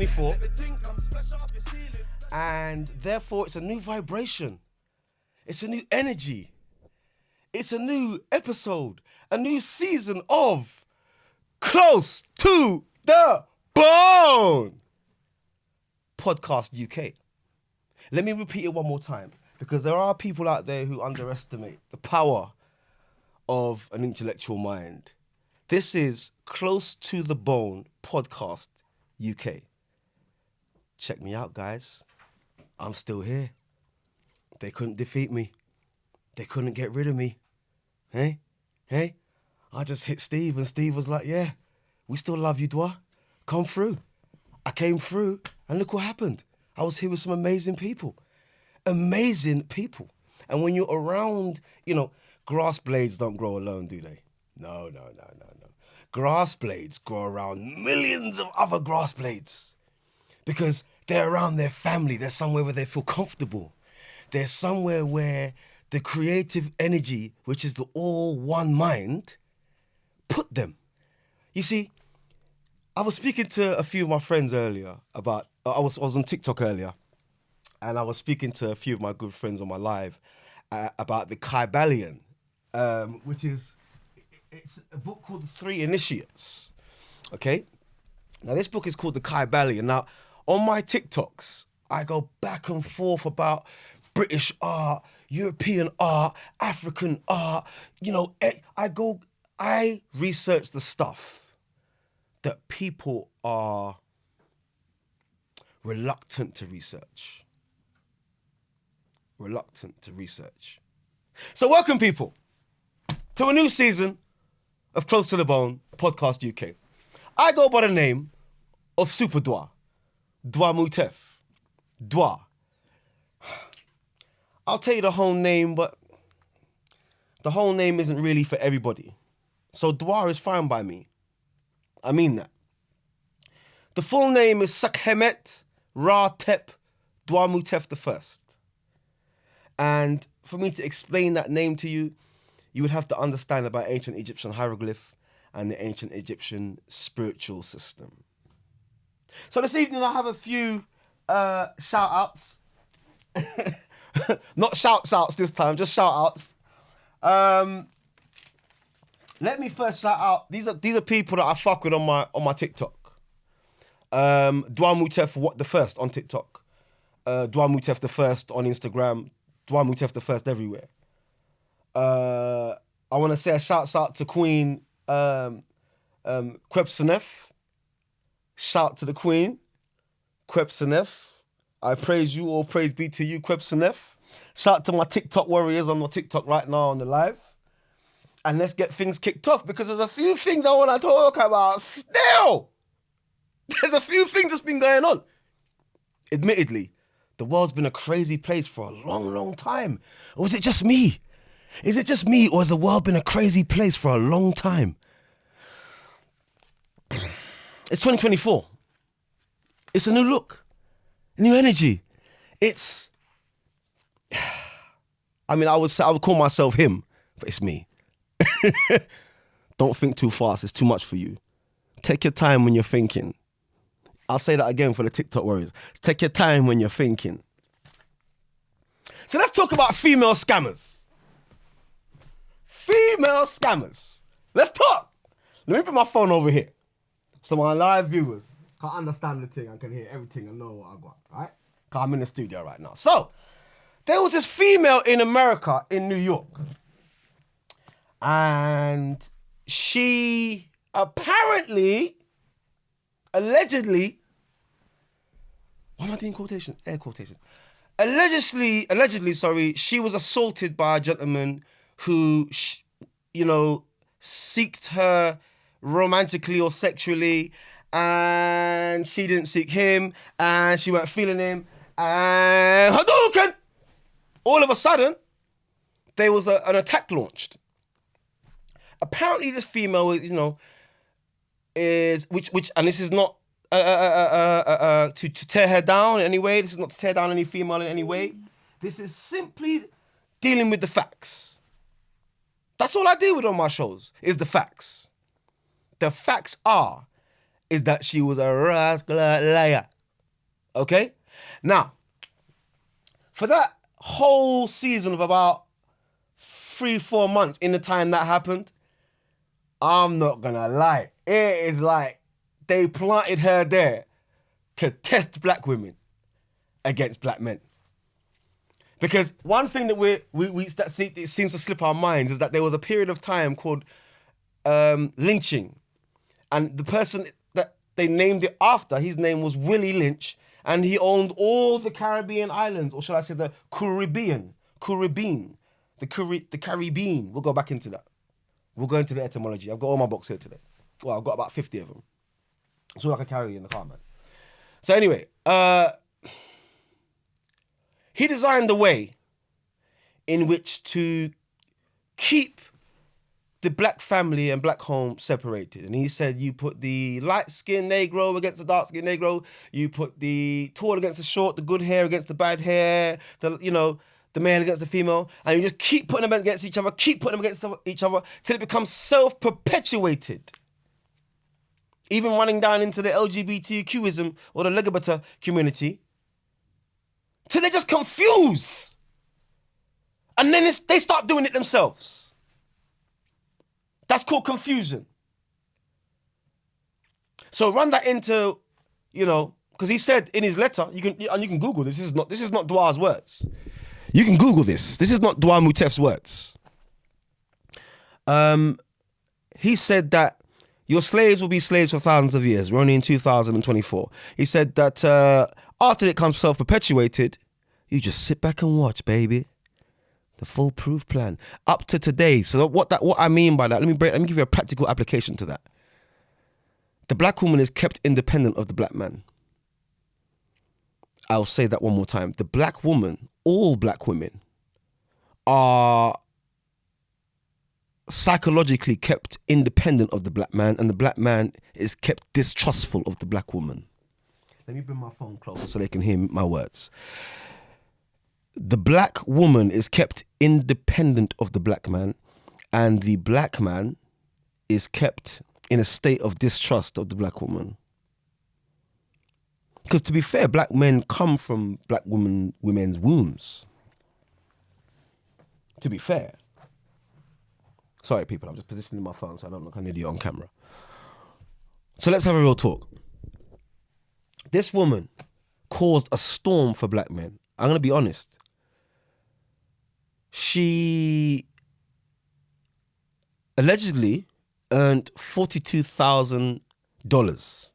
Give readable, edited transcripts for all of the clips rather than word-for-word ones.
2024. And therefore, it's a new vibration. It's a new energy. It's a new episode. A new season of Close to the Bone Podcast UK. Let me repeat it one more time, because there are people out there who underestimate the power of an intellectual mind. This is Close to the Bone Podcast UK. Check me out, guys. I'm still here. They couldn't defeat me. They couldn't get rid of me. Hey? I just hit Steve, and Steve was like, yeah, we still love you, Duah. Come through. I came through, and look what happened. I was here with some amazing people. Amazing people. And when you're around, grass blades don't grow alone, do they? No. Grass blades grow around millions of other grass blades because they're around their family. They're somewhere where they feel comfortable. They're somewhere where the creative energy, which is the all one mind, put them. You see, I was speaking to a few of my friends earlier about, I was on TikTok earlier, and I was speaking to a few of my good friends on my live about the Kybalion, which is, it's a book called The Three Initiates, okay? Now, this book is called the Kybalion. Now, on my TikToks, I go back and forth about British art, European art, African art. I research the stuff that people are reluctant to research. So welcome, people, to a new season of Close to the Bone Podcast UK. I go by the name of Super Duah Mutef. Duah. I'll tell you the whole name, but the whole name isn't really for everybody. So Duah is fine by me. I mean that. The full name is KEMET Duah Mutef1. And for me to explain that name to you, you would have to understand about ancient Egyptian hieroglyph and the ancient Egyptian spiritual system. So this evening I have a few shout-outs. Not shouts-outs this time, just shout-outs. Let me first shout out, these are people that I fuck with on my TikTok. Duah Mutef1 on TikTok. Duah Mutef1 on Instagram. Duah Mutef1 everywhere. I want to say a shout out to Queen Kwebsenef. Shout to the Queen Kwebsenef. I praise you, all praise be to you, Kwebsenef. Shout to my TikTok warriors on my TikTok right now on the live. And let's get things kicked off, because there's a few things I want to talk about still. There's a few things that's been going on. Admittedly, the world's been a crazy place for a long, long time. Or is it just me? Is it just me, or has the world been a crazy place for a long time? It's 2024. It's a new look, a new energy. I would call myself him, but it's me. Don't think too fast. It's too much for you. Take your time when you're thinking. I'll say that again for the TikTok warriors. Take your time when you're thinking. So let's talk about female scammers. Female scammers. Let's talk. Let me put my phone over here so my live viewers can understand the thing and can hear everything and know what I got, right? Because I'm in the studio right now. So, there was this female in America, in New York. And she allegedly, what am I doing quotation? Air quotation. Allegedly, she was assaulted by a gentleman who, seeked her romantically or sexually, and she didn't seek him, and she weren't feeling him, and Hadouken! All of a sudden, there was an attack launched. Apparently, this female, is which, and this is not to tear her down in any way. This is not to tear down any female in any way. This is simply dealing with the facts. That's all I deal with on my shows, is the facts. The facts is that she was a rascal liar. Okay? Now, for that whole season of about 3-4 months in the time that happened, I'm not gonna lie. It is like they planted her there to test black women against black men. Because one thing that it seems to slip our minds is that there was a period of time called lynching. And the person that they named it after, his name was Willie Lynch, and he owned all the Caribbean islands, or shall I say the Caribbean, the Caribbean. We'll go back into that. We'll go into the etymology. I've got all my books here today. Well, I've got about 50 of them. It's all I can carry in the car, man. So anyway, he designed a way in which to keep the black family and black home separated. And he said, you put the light-skinned Negro against the dark-skinned Negro, you put the tall against the short, the good hair against the bad hair, the male against the female, and you just keep putting them against each other, till it becomes self-perpetuated. Even running down into the LGBTQism or the LGBT community, till they just confuse. And then they start doing it themselves. That's called confusion. So run that into, because he said in his letter, you can Google this. This is not Duah's words. You can Google this. This is not Duah Mutef's words. He said that your slaves will be slaves for thousands of years. We're only in 2024. He said that after it comes self-perpetuated, you just sit back and watch, baby. The foolproof plan up to today. So what I mean by that, let me give you a practical application to that. The black woman is kept independent of the black man. I'll say that one more time. The black woman, all black women, are psychologically kept independent of the black man, and the black man is kept distrustful of the black woman. Let me bring my phone closer so they can hear my words. The black woman is kept independent of the black man, and the black man is kept in a state of distrust of the black woman. Because to be fair, black men come from black women's wombs. To be fair. Sorry, people, I'm just positioning my phone so I don't look like an idiot on camera. So let's have a real talk. This woman caused a storm for black men. I'm going to be honest. She allegedly earned $42,000.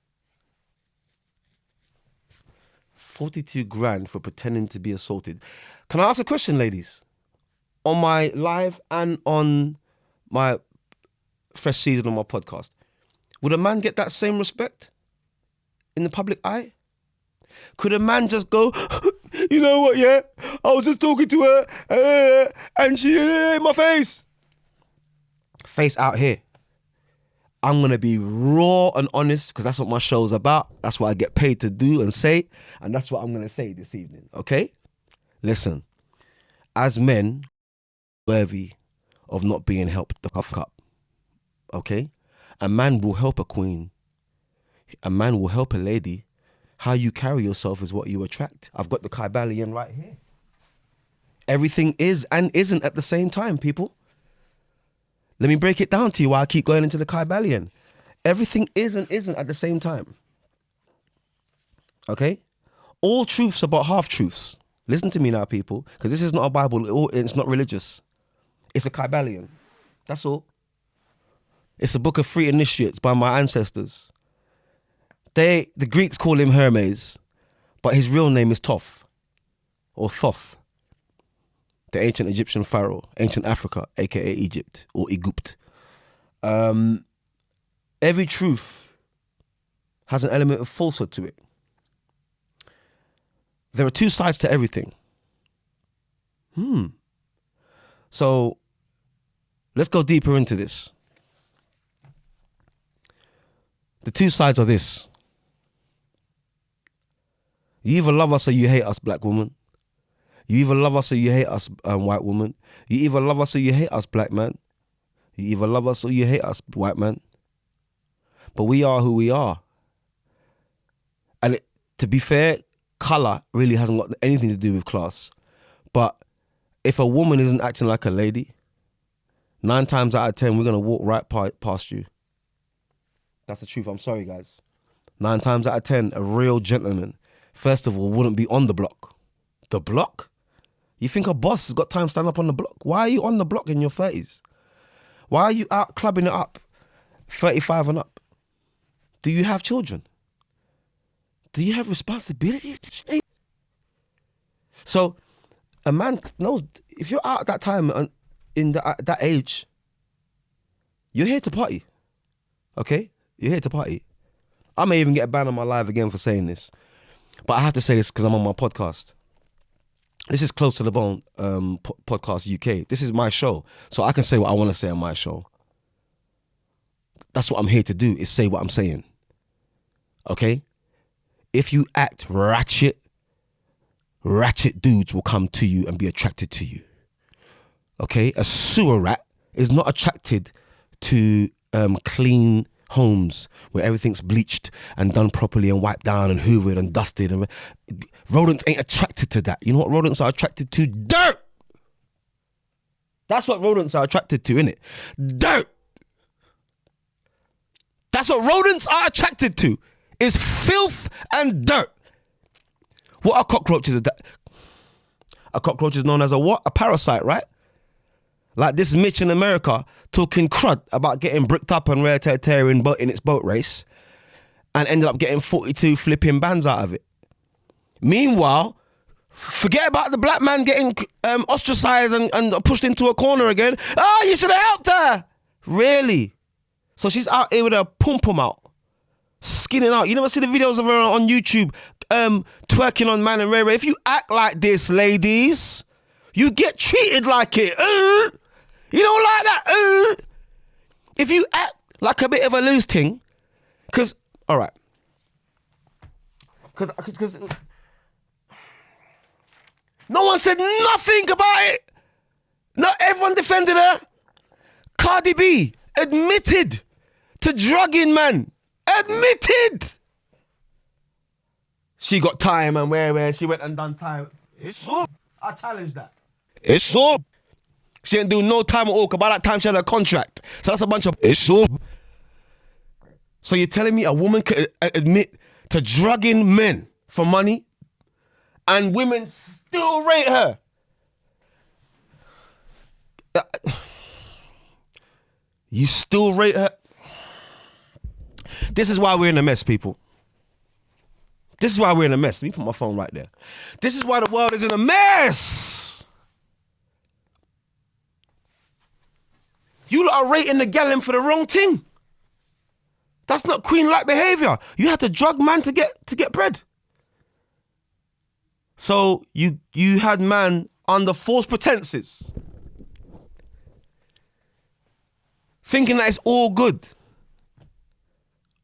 42 grand for pretending to be assaulted. Can I ask a question, ladies? On my live and on my fresh season on my podcast, would a man get that same respect in the public eye? Could a man just go, you know what, yeah? I was just talking to her and she in my face. Face out here. I'm going to be raw and honest because that's what my show's about. That's what I get paid to do and say. And that's what I'm going to say this evening, okay? Listen, as men, worthy of not being helped the puff up, okay? A man will help a queen. A man will help a lady. How you carry yourself is what you attract. I've got the Kybalion right here. Everything is and isn't at the same time, people. Let me break it down to you while I keep going into the Kybalion. Everything is and isn't at the same time. Okay? All truths are but half-truths. Listen to me now, people, because this is not a Bible. It's not religious. It's a Kybalion. That's all. It's a book of free initiates by my ancestors. The Greeks call him Hermes, but his real name is Thoth, or Thoth, the ancient Egyptian pharaoh, ancient Africa, aka Egypt, or Egypt. Every truth has an element of falsehood to it. There are two sides to everything. So let's go deeper into this. The two sides are this. You either love us or you hate us, black woman. You either love us or you hate us, white woman. You either love us or you hate us, black man. You either love us or you hate us, white man. But we are who we are. And to be fair, colour really hasn't got anything to do with class. But if a woman isn't acting like a lady, 9 times out of 10, we're going to walk right past you. That's the truth. I'm sorry, guys. 9 times out of 10, a real gentleman, first of all, wouldn't be on the block. The block? You think a boss has got time to stand up on the block? Why are you on the block in your 30s? Why are you out clubbing it up 35 and up? Do you have children? Do you have responsibilities to stay? So a man knows if you're out at that time and in that age, you're here to party. Okay? You're here to party. I may even get a ban on my live again for saying this. But I have to say this because I'm on my podcast. This is Close to the Bone podcast UK. This is my show. So I can say what I want to say on my show. That's what I'm here to do, is say what I'm saying. Okay? If you act ratchet dudes will come to you and be attracted to you. Okay? A sewer rat is not attracted to clean homes where everything's bleached and done properly and wiped down and hoovered and dusted. And rodents ain't attracted to that. You know what rodents are attracted to? Dirt! That's what rodents are attracted to, innit? Dirt! That's what rodents are attracted to, is filth and dirt. What are cockroaches? A cockroach is known as a what? A parasite, right? Like this Mitch in America talking crud about getting bricked up and rare tear in its boat race and ended up getting 42 flipping bands out of it. Meanwhile, forget about the black man getting ostracized and pushed into a corner again. Oh, you should have helped her. Really? So she's out here with her pum-pum out, skinning out. You never see the videos of her on YouTube twerking on man and Ray. If you act like this, ladies, you get treated like it. You don't like that. If you act like a bit of a loose thing, because, all right, because no one said nothing about it. Not everyone defended her. Cardi B admitted to drugging man. Admitted. She got time and where she went and done time. It's so. I challenge that. It's so. She didn't do no time at all. By that time she had a contract. So that's a bunch of it's so. So you're telling me a woman could admit to drugging men for money and women still rate her? You still rate her? This is why we're in a mess, people. This is why we're in a mess. Let me put my phone right there. This is why the world is in a mess. You lot are rating the gallon for the wrong thing. That's not queen-like behavior. You had to drug man to get bread. So you had man under false pretenses, thinking that it's all good,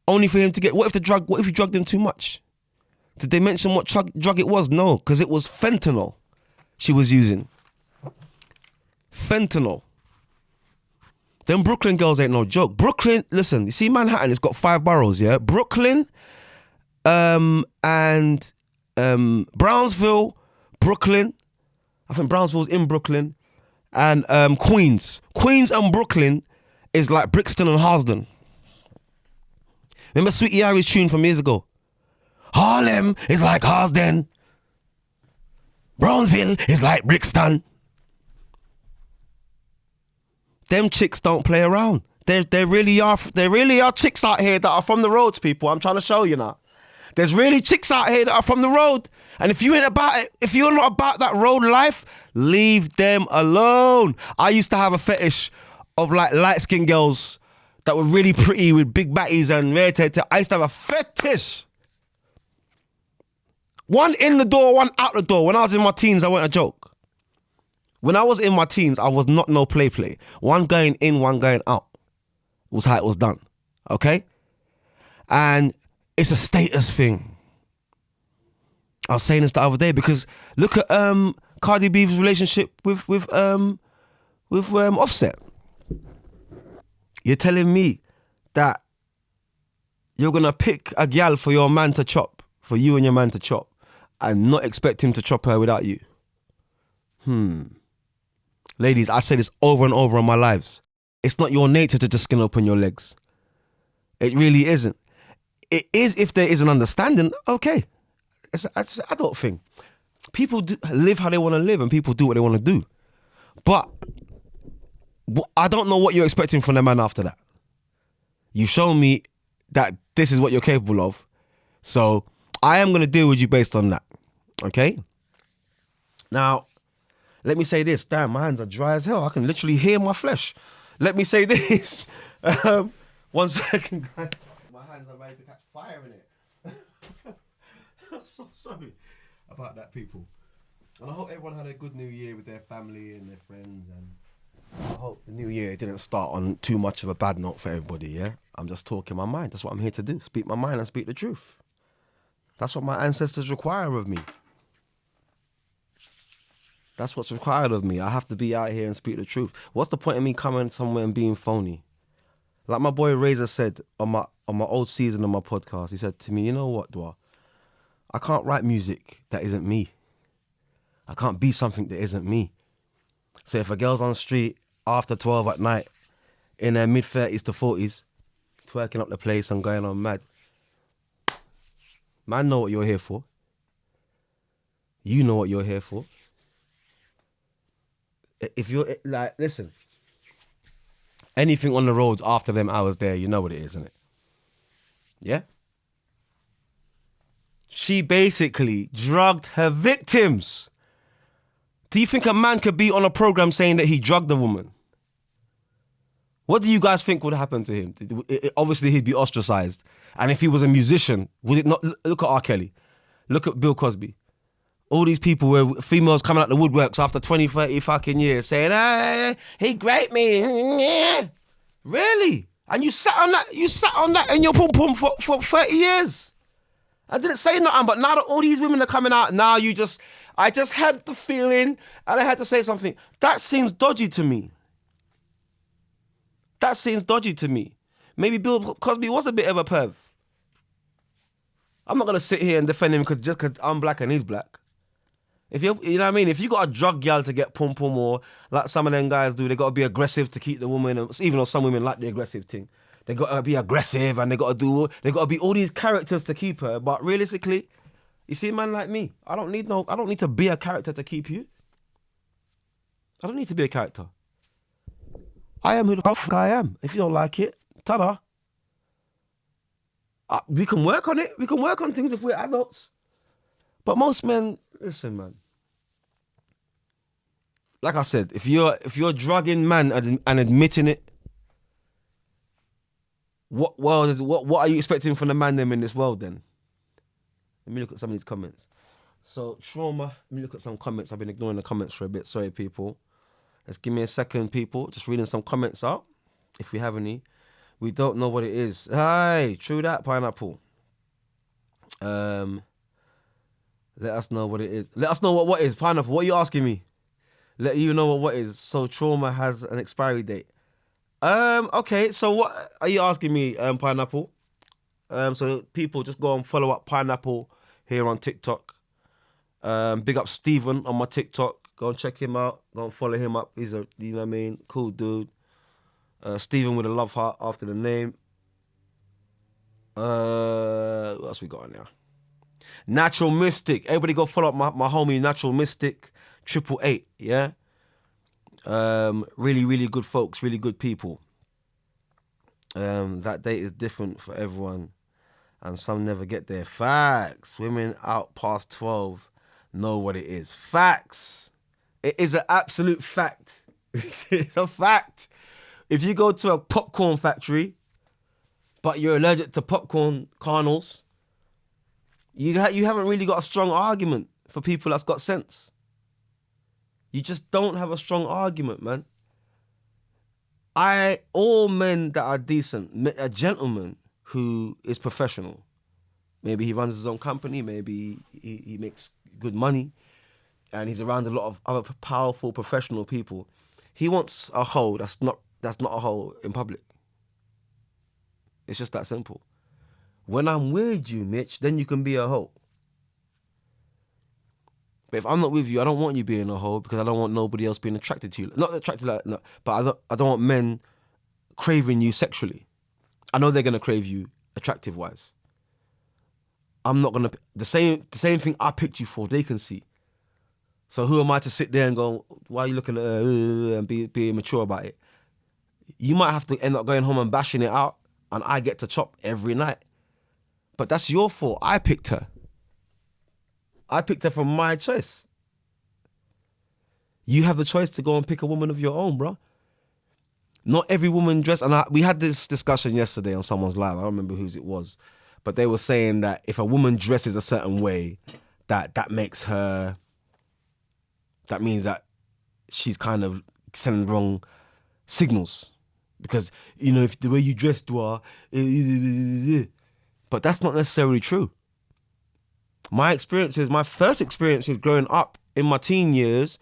only for him to get. What if you drugged him too much? Did they mention what drug it was? No, because it was fentanyl she was using. Fentanyl. Them Brooklyn girls ain't no joke. Brooklyn, listen, you see Manhattan, it's got 5 boroughs, yeah? Brooklyn, and Brownsville, Brooklyn. I think Brownsville's in Brooklyn. And Queens. Queens and Brooklyn is like Brixton and Harsden. Remember Sweetie Iris tune from years ago? Harlem is like Harsden. Brownsville is like Brixton. Them chicks don't play around. There really are chicks out here that are from the roads, people. I'm trying to show you now. There's really chicks out here that are from the road. And if you ain't about it, if you're not about that road life, leave them alone. I used to have a fetish of like light-skinned girls that were really pretty with big batties and rare tear. I used to have a fetish. One in the door, one out the door. When I was in my teens, I wasn't a joke. When I was in my teens, I was not no play. One going in, one going out was how it was done. Okay? And it's a status thing. I was saying this the other day because look at Cardi B's relationship with Offset. You're telling me that you're gonna pick a gal for your man to chop, for you and your man to chop, and not expect him to chop her without you? Ladies, I say this over and over in my lives. It's not your nature to just skin open your legs. It really isn't. It is if there is an understanding, okay. It's an adult thing. People live how they want to live and people do what they want to do. But I don't know what you're expecting from the man after that. You've shown me that this is what you're capable of. So I am going to deal with you based on that. Okay? Now, let me say this. Damn, my hands are dry as hell. I can literally hear my flesh. Let me say this. 1 second, guys. My hands are ready to catch fire in it. I'm so sorry about that, people. And I hope everyone had a good new year with their family and their friends. And I hope the new year didn't start on too much of a bad note for everybody, yeah? I'm just talking my mind. That's what I'm here to do. Speak my mind and speak the truth. That's what my ancestors require of me. That's what's required of me. I have to be out here and speak the truth. What's the point of me coming somewhere and being phony? Like my boy Razor said on my old season of my podcast, he said to me, you know what, Duah? I can't write music that isn't me. I can't be something that isn't me. So if a girl's on the street after 12 at night, in her mid-30s to 40s, twerking up the place and going on mad, man know what you're here for. You know what you're here for. If you're, like, listen, anything on the roads after them hours there, you know what it is, isn't it? Yeah? She basically drugged her victims. Do you think a man could be on a program saying that he drugged a woman? What do you guys think would happen to him? Obviously, he'd be ostracized. And if he was a musician, would it not? Look at R. Kelly. Look at Bill Cosby. All these people where females coming out the woodworks after 20, 30 fucking years saying, hey, he raped me. Really? And you sat on that in your pum-pum for 30 years. I didn't say nothing, but now that all these women are coming out, now I just had the feeling and I had to say something. That seems dodgy to me. That seems dodgy to me. Maybe Bill Cosby was a bit of a perv. I'm not going to sit here and defend him just because I'm black and he's black. You know what I mean? If you got a drug gal to get pum-pum, or like some of them guys do, they got to be aggressive to keep the woman, even though some women like the aggressive thing. They got to be aggressive and they got to be all these characters to keep her. But realistically, you see a man like me, I don't need to be a character to keep you. I don't need to be a character. I am who the fuck I am. If you don't like it, ta-da. We can work on it. We can work on things if we're adults. But most men, listen, man. Like I said, if you're drugging man and admitting it, what are you expecting from the man them in this world then? Let me look at some of these comments. So trauma. Let me look at some comments. I've been ignoring the comments for a bit. Sorry, people. Let's give me a second, people. Just reading some comments out, if we have any. We don't know what it is. Hey, true that, pineapple. Let us know what it is. Let us know what is pineapple. What are you asking me? Let you know what is. So trauma has an expiry date. Okay. So what are you asking me, pineapple? So people just go and follow up pineapple here on TikTok. Big up Stephen on my TikTok. Go and check him out. Go and follow him up. He's a, you know what I mean, cool dude. Stephen with a love heart after the name. What else we got on there? Natural Mystic. Everybody go follow up my homie Natural Mystic 888. Yeah. Really, really good folks. Really good people. That date is different for everyone, and some never get there. Facts. Women out past 12 know what it is. Facts. It is an absolute fact. It's a fact. If you go to a popcorn factory, but you're allergic to popcorn kernels, you haven't really got a strong argument for people that's got sense. You just don't have a strong argument, man. All men that are decent, a gentleman who is professional, maybe he runs his own company, maybe he makes good money, and he's around a lot of other powerful professional people. He wants a hoe that's not a hoe in public. It's just that simple. When I'm with you, Mitch, then you can be a hoe. But if I'm not with you, I don't want you being a hoe because I don't want nobody else being attracted to you. Not attracted like, no, but I don't want men craving you sexually. I know they're gonna crave you attractive wise. I'm not gonna the same thing I picked you for. They can see. So who am I to sit there and go, why are you looking at her and be mature about it? You might have to end up going home and bashing it out, and I get to chop every night. But that's your fault. I picked her. I picked her from my choice. You have the choice to go and pick a woman of your own, bro. Not every woman dress, and we had this discussion yesterday on someone's live. I don't remember whose it was, but they were saying that if a woman dresses a certain way, that makes her. That means that she's kind of sending the wrong signals, because if the way you dress, Duah, but that's not necessarily true. My first experiences growing up in my teen years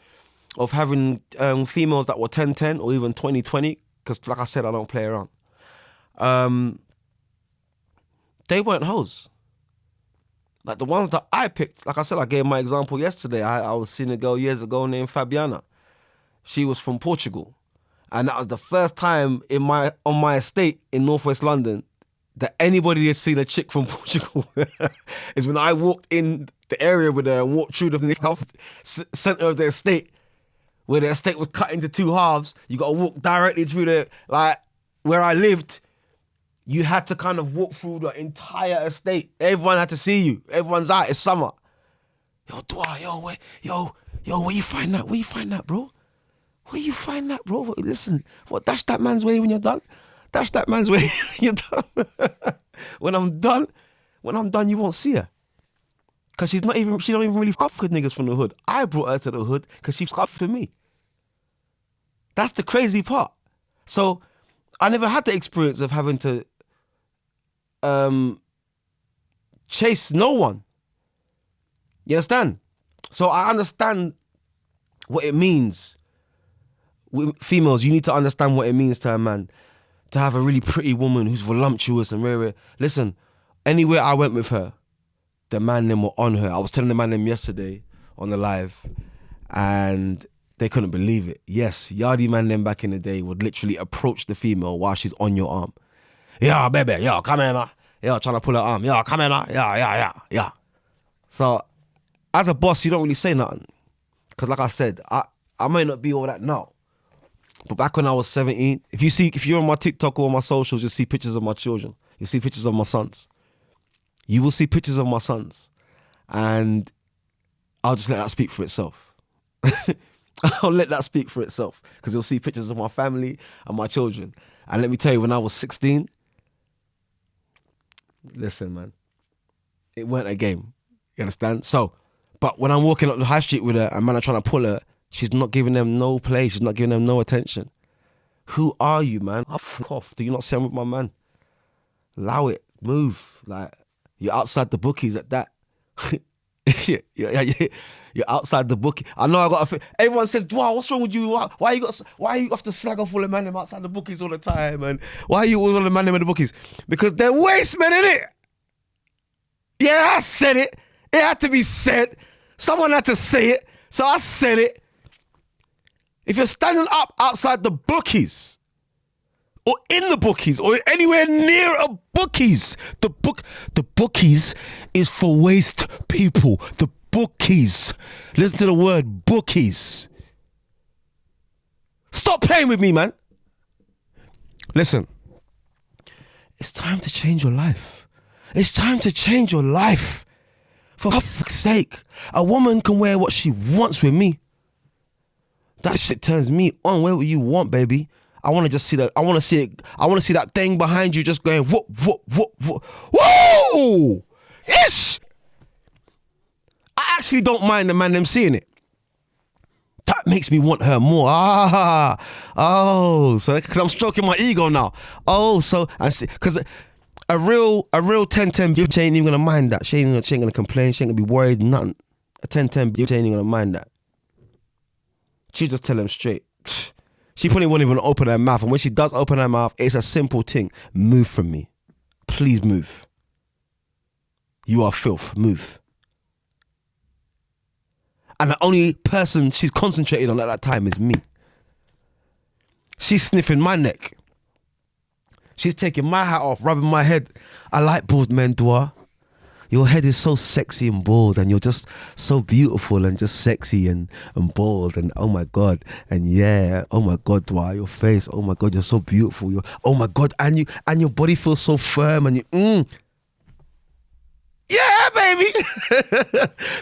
of having females that were 10-10 or even 20-20, because like I said, I don't play around. They weren't hoes. Like the ones that I picked, like I said, I gave my example yesterday. I was seeing a girl years ago named Fabiana. She was from Portugal. And that was the first time on my estate in Northwest London that anybody had seen a chick from Portugal. Is when I walked in the area with her and walked through the centre of the estate, where the estate was cut into two halves. You got to walk directly through where I lived. You had to kind of walk through the entire estate. Everyone had to see you. Everyone's out. It's summer. Yo, Duah, where you find that? Where you find that, bro? Where you find that, bro? Listen, dash that man's way when you're done. Dash that man's way when you're done. When I'm done, you won't see her. Because she don't even really fuck with niggas from the hood. I brought her to the hood because she fucked with me. That's the crazy part. So I never had the experience of having to chase no one. You understand? So I understand what it means. With females, you need to understand what it means to a man to have a really pretty woman who's voluptuous and rare. Listen, anywhere I went with her, the man them were on her. I was telling the man them yesterday on the live, and they couldn't believe it. Yes, Yardie man them back in the day would literally approach the female while she's on your arm. Yeah, baby, yeah, come here, man. Yeah, trying to pull her arm. Yeah, come here, man. Yeah. So, as a boss, you don't really say nothing. Because like I said, I may not be all that now. But back when I was 17, if you're on my TikTok or on my socials, you'll see pictures of my children. You'll see pictures of my sons. You will see pictures of my sons. And I'll just let that speak for itself. I'll let that speak for itself. Because you'll see pictures of my family and my children. And let me tell you, when I was 16, listen, man, it weren't a game. You understand? So, but when I'm walking up the high street with her and man are trying to pull her, she's not giving them no play. She's not giving them no attention. Who are you, man? F off. Do you not see I'm with my man? Allow it. Move. Like, you're outside the bookies at that. You're outside the bookie. I know I got everyone says, Duah, what's wrong with you? Why you have to slag off all the man them outside the bookies all the time? And why are you all the man them in the bookies? Because they're waste men, innit? Yeah, I said it. It had to be said. Someone had to say it. So I said it. If you're standing up outside the bookies, or in the bookies, or anywhere near a bookies, the bookies is for waste people. The bookies. Listen to the word bookies. Stop playing with me, man. Listen. It's time to change your life. It's time to change your life. For fuck's sake. A woman can wear what she wants with me. That shit turns me on. Wear what you want, baby. I want to just see that. I want to see it. I want to see that thing behind you just going whoop, whoop, whoop, whoop. Whoa! Ish! I actually don't mind the man them seeing it. That makes me want her more. So because I'm stroking my ego now. So I see, because a real 10-10 bitch ain't even gonna mind that. She ain't gonna complain. She ain't gonna be worried. Nothing. A 10-10 bitch ain't even gonna mind that. She just tell him straight. She probably won't even open her mouth. And when she does open her mouth, it's a simple thing. Move from me. Please move. You are filth. Move. And the only person she's concentrated on at that time is me. She's sniffing my neck. She's taking my hat off, rubbing my head. I like bald men, Duah. Your head is so sexy and bald, and you're just so beautiful and just sexy and bald, and oh my God, and yeah, oh my God, Duah, your face, oh my God, you're so beautiful. Oh my God, and your body feels so firm, and yeah, baby.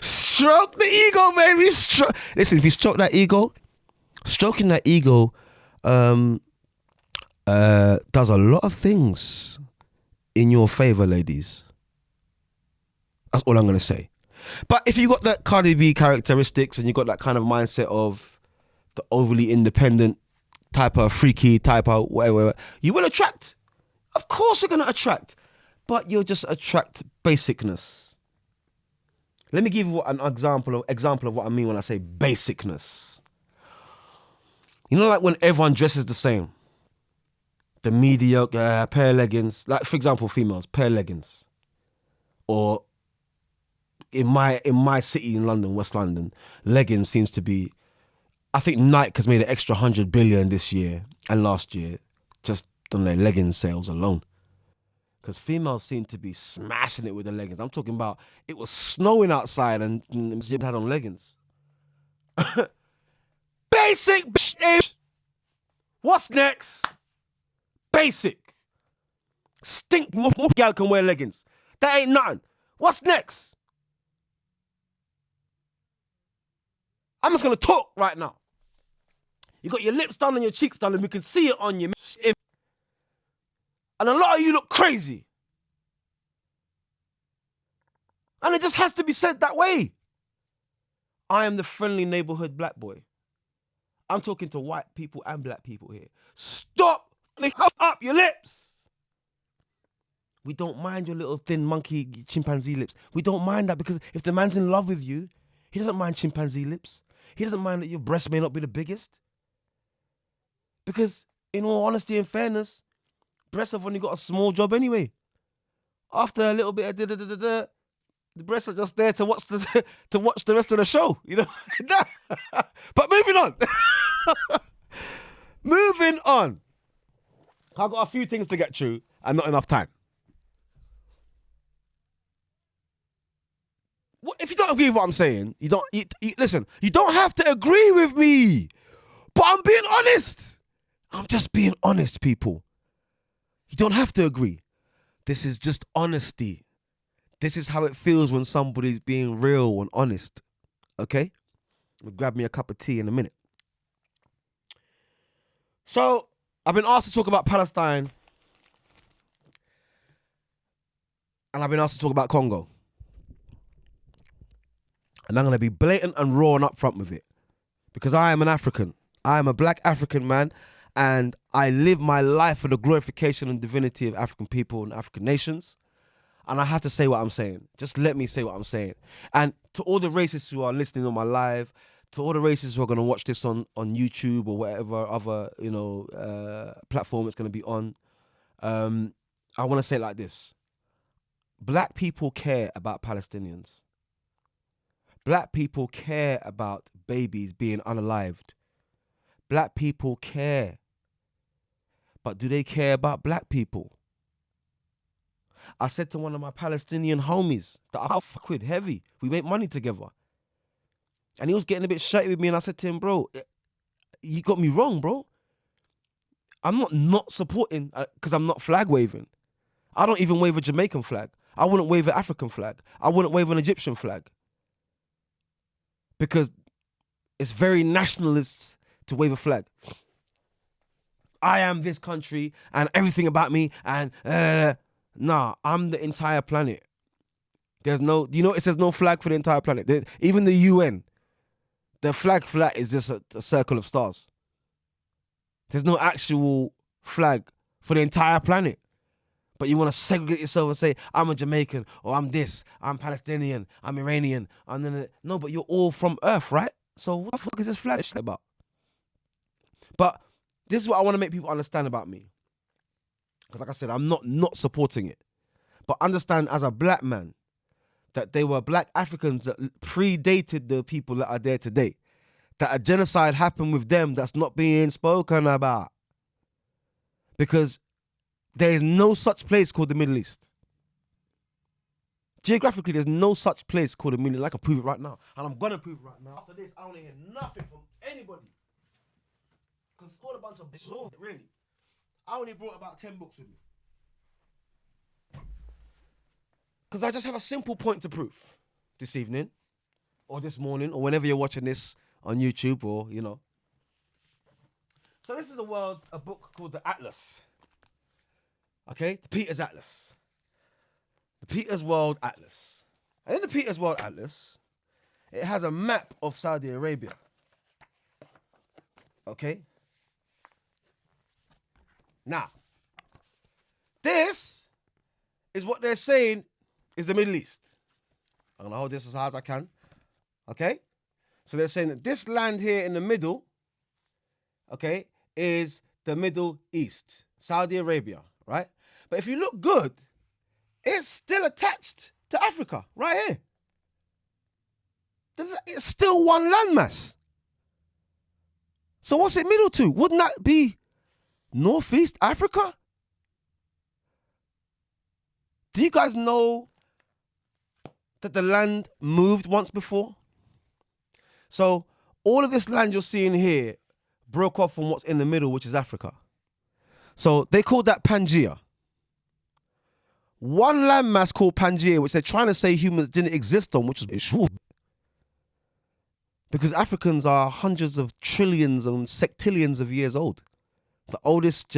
Stroke the ego, baby. Listen, if you stroke that ego, stroking that ego does a lot of things in your favor, ladies. That's all I'm going to say. But if you got that Cardi B characteristics and you got that kind of mindset of the overly independent type of freaky type of whatever, you will attract. Of course you're going to attract. But you'll just attract basicness. Let me give you an example of what I mean when I say basicness. You know, like when everyone dresses the same. The mediocre pair of leggings. Like, for example, females, pair of leggings. Or in my city in London, West London, leggings seems to be, I think Nike has made an extra 100 billion this year and last year just on their leggings sales alone. Because females seem to be smashing it with the leggings. I'm talking about it was snowing outside and had on leggings. Basic bitch. What's next? Basic. Stink more gal can wear leggings. That ain't nothing. What's next? I'm just going to talk right now. You got your lips done and your cheeks done and we can see it on you. And a lot of you look crazy. And it just has to be said that way. I am the friendly neighborhood black boy. I'm talking to white people and black people here. Stop up your lips. We don't mind your little thin monkey chimpanzee lips. We don't mind that because if the man's in love with you, he doesn't mind chimpanzee lips. He doesn't mind that your breast may not be the biggest. Because in all honesty and fairness, breasts have only got a small job anyway. After a little bit of the breasts are just there to watch the rest of the show, you know. But moving on. Moving on. I've got a few things to get through and not enough time. If you don't agree with what I'm saying, listen, you don't have to agree with me. But I'm being honest. I'm just being honest, people. You don't have to agree. This is just honesty. This is how it feels when somebody's being real and honest. Okay? I'll grab me a cup of tea in a minute. So, I've been asked to talk about Palestine. And I've been asked to talk about Congo. And I'm going to be blatant and raw and upfront with it. Because I am an African. I am a black African man. And I live my life for the glorification and divinity of African people and African nations. And I have to say what I'm saying. Just let me say what I'm saying. And to all the racists who are listening on my live, to all the racists who are going to watch this on YouTube or whatever other, platform it's going to be on, I want to say it like this. Black people care about Palestinians. Black people care about babies being unalived. Black people care. But do they care about black people? I said to one of my Palestinian homies that I fuck with heavy. We make money together. And he was getting a bit shitty with me and I said to him, bro, you got me wrong, bro. I'm not supporting because I'm not flag waving. I don't even wave a Jamaican flag. I wouldn't wave an African flag. I wouldn't wave an Egyptian flag. Because it's very nationalist to wave a flag. I am this country and everything about me and nah, I'm the entire planet. There's no, it says no flag for the entire planet. Even the UN, the flag for that is just a circle of stars. There's no actual flag for the entire planet. But you want to segregate yourself and say, I'm a Jamaican, or I'm this, I'm Palestinian, I'm Iranian. No, but you're all from Earth, right? So what the fuck is this flag shit about? But this is what I want to make people understand about me. Because like I said, I'm not supporting it. But understand as a black man, that they were black Africans that predated the people that are there today. That a genocide happened with them that's not being spoken about. Because there is no such place called the Middle East. Geographically, there's no such place called the Middle East. I can prove it right now. And I'm going to prove it right now. After this, I don't hear nothing from anybody. Because it's all a bunch of shit, really. I only brought about 10 books with me. Because I just have a simple point to prove this evening, or this morning, or whenever you're watching this on YouTube, or, you know. So this is a book called the Atlas. Okay? The Peters Atlas. The Peters World Atlas. And in the Peters World Atlas, it has a map of Saudi Arabia. Okay? Now, this is what they're saying is the Middle East. I'm going to hold this as high as I can. Okay? So they're saying that this land here in the middle, okay, is the Middle East. Saudi Arabia, right? But if you look good, it's still attached to Africa, right here. It's still one landmass. So what's it middle to? Wouldn't that be Northeast Africa? Do you guys know that the land moved once before? So all of this land you're seeing here broke off from what's in the middle, which is Africa. So they called that Pangaea. One landmass called Pangaea, which they're trying to say humans didn't exist on, which is true. Because Africans are hundreds of trillions and sectillions of years old. The oldest,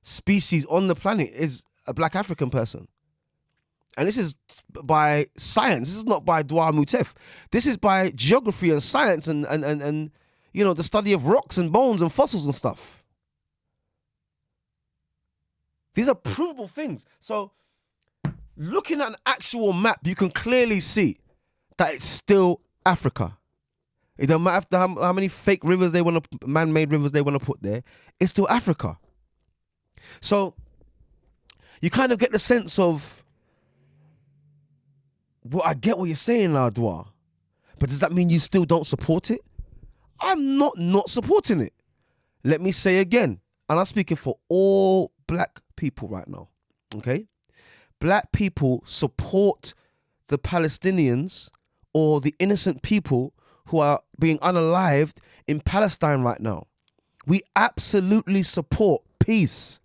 species on the planet is a black African person. And this is by science. This is not by Duah Mutef1. This is by geography and science and the study of rocks and bones and fossils and stuff. These are provable things. So looking at an actual map, you can clearly see that it's still Africa. It don't matter how many fake rivers man-made rivers they want to put there. It's still Africa. So you kind of get the sense of, well, I get what you're saying now, Duah, but does that mean you still don't support it? I'm not supporting it. Let me say again, and I'm speaking for all black people right now, okay? Black people support the Palestinians or the innocent people who are being unalived in Palestine right now. We absolutely support peace.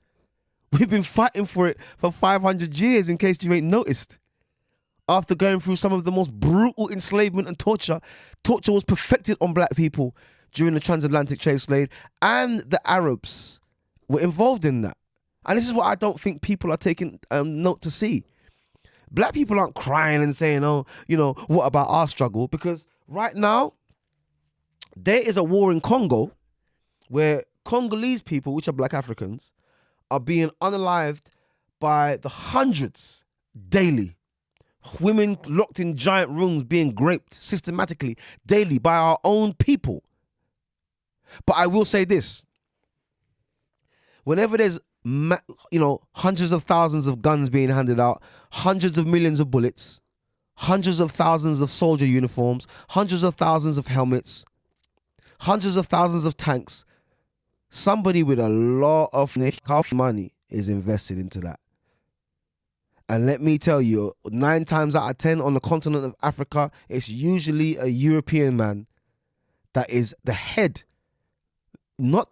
We've been fighting for it for 500 years, in case you ain't noticed. After going through some of the most brutal enslavement and torture was perfected on black people during the transatlantic slave trade, and the Arabs were involved in that. And this is what I don't think people are taking note to see. Black people aren't crying and saying, oh, what about our struggle? Because right now, there is a war in Congo where Congolese people, which are black Africans, are being unalived by the hundreds daily. Women locked in giant rooms being raped systematically daily by our own people. But I will say this. Whenever there's hundreds of thousands of guns being handed out, hundreds of millions of bullets, hundreds of thousands of soldier uniforms, hundreds of thousands of helmets, hundreds of thousands of tanks, somebody with a lot of money is invested into that. And let me tell you, 9 times out of 10 on the continent of Africa, it's usually a European man that is the head, not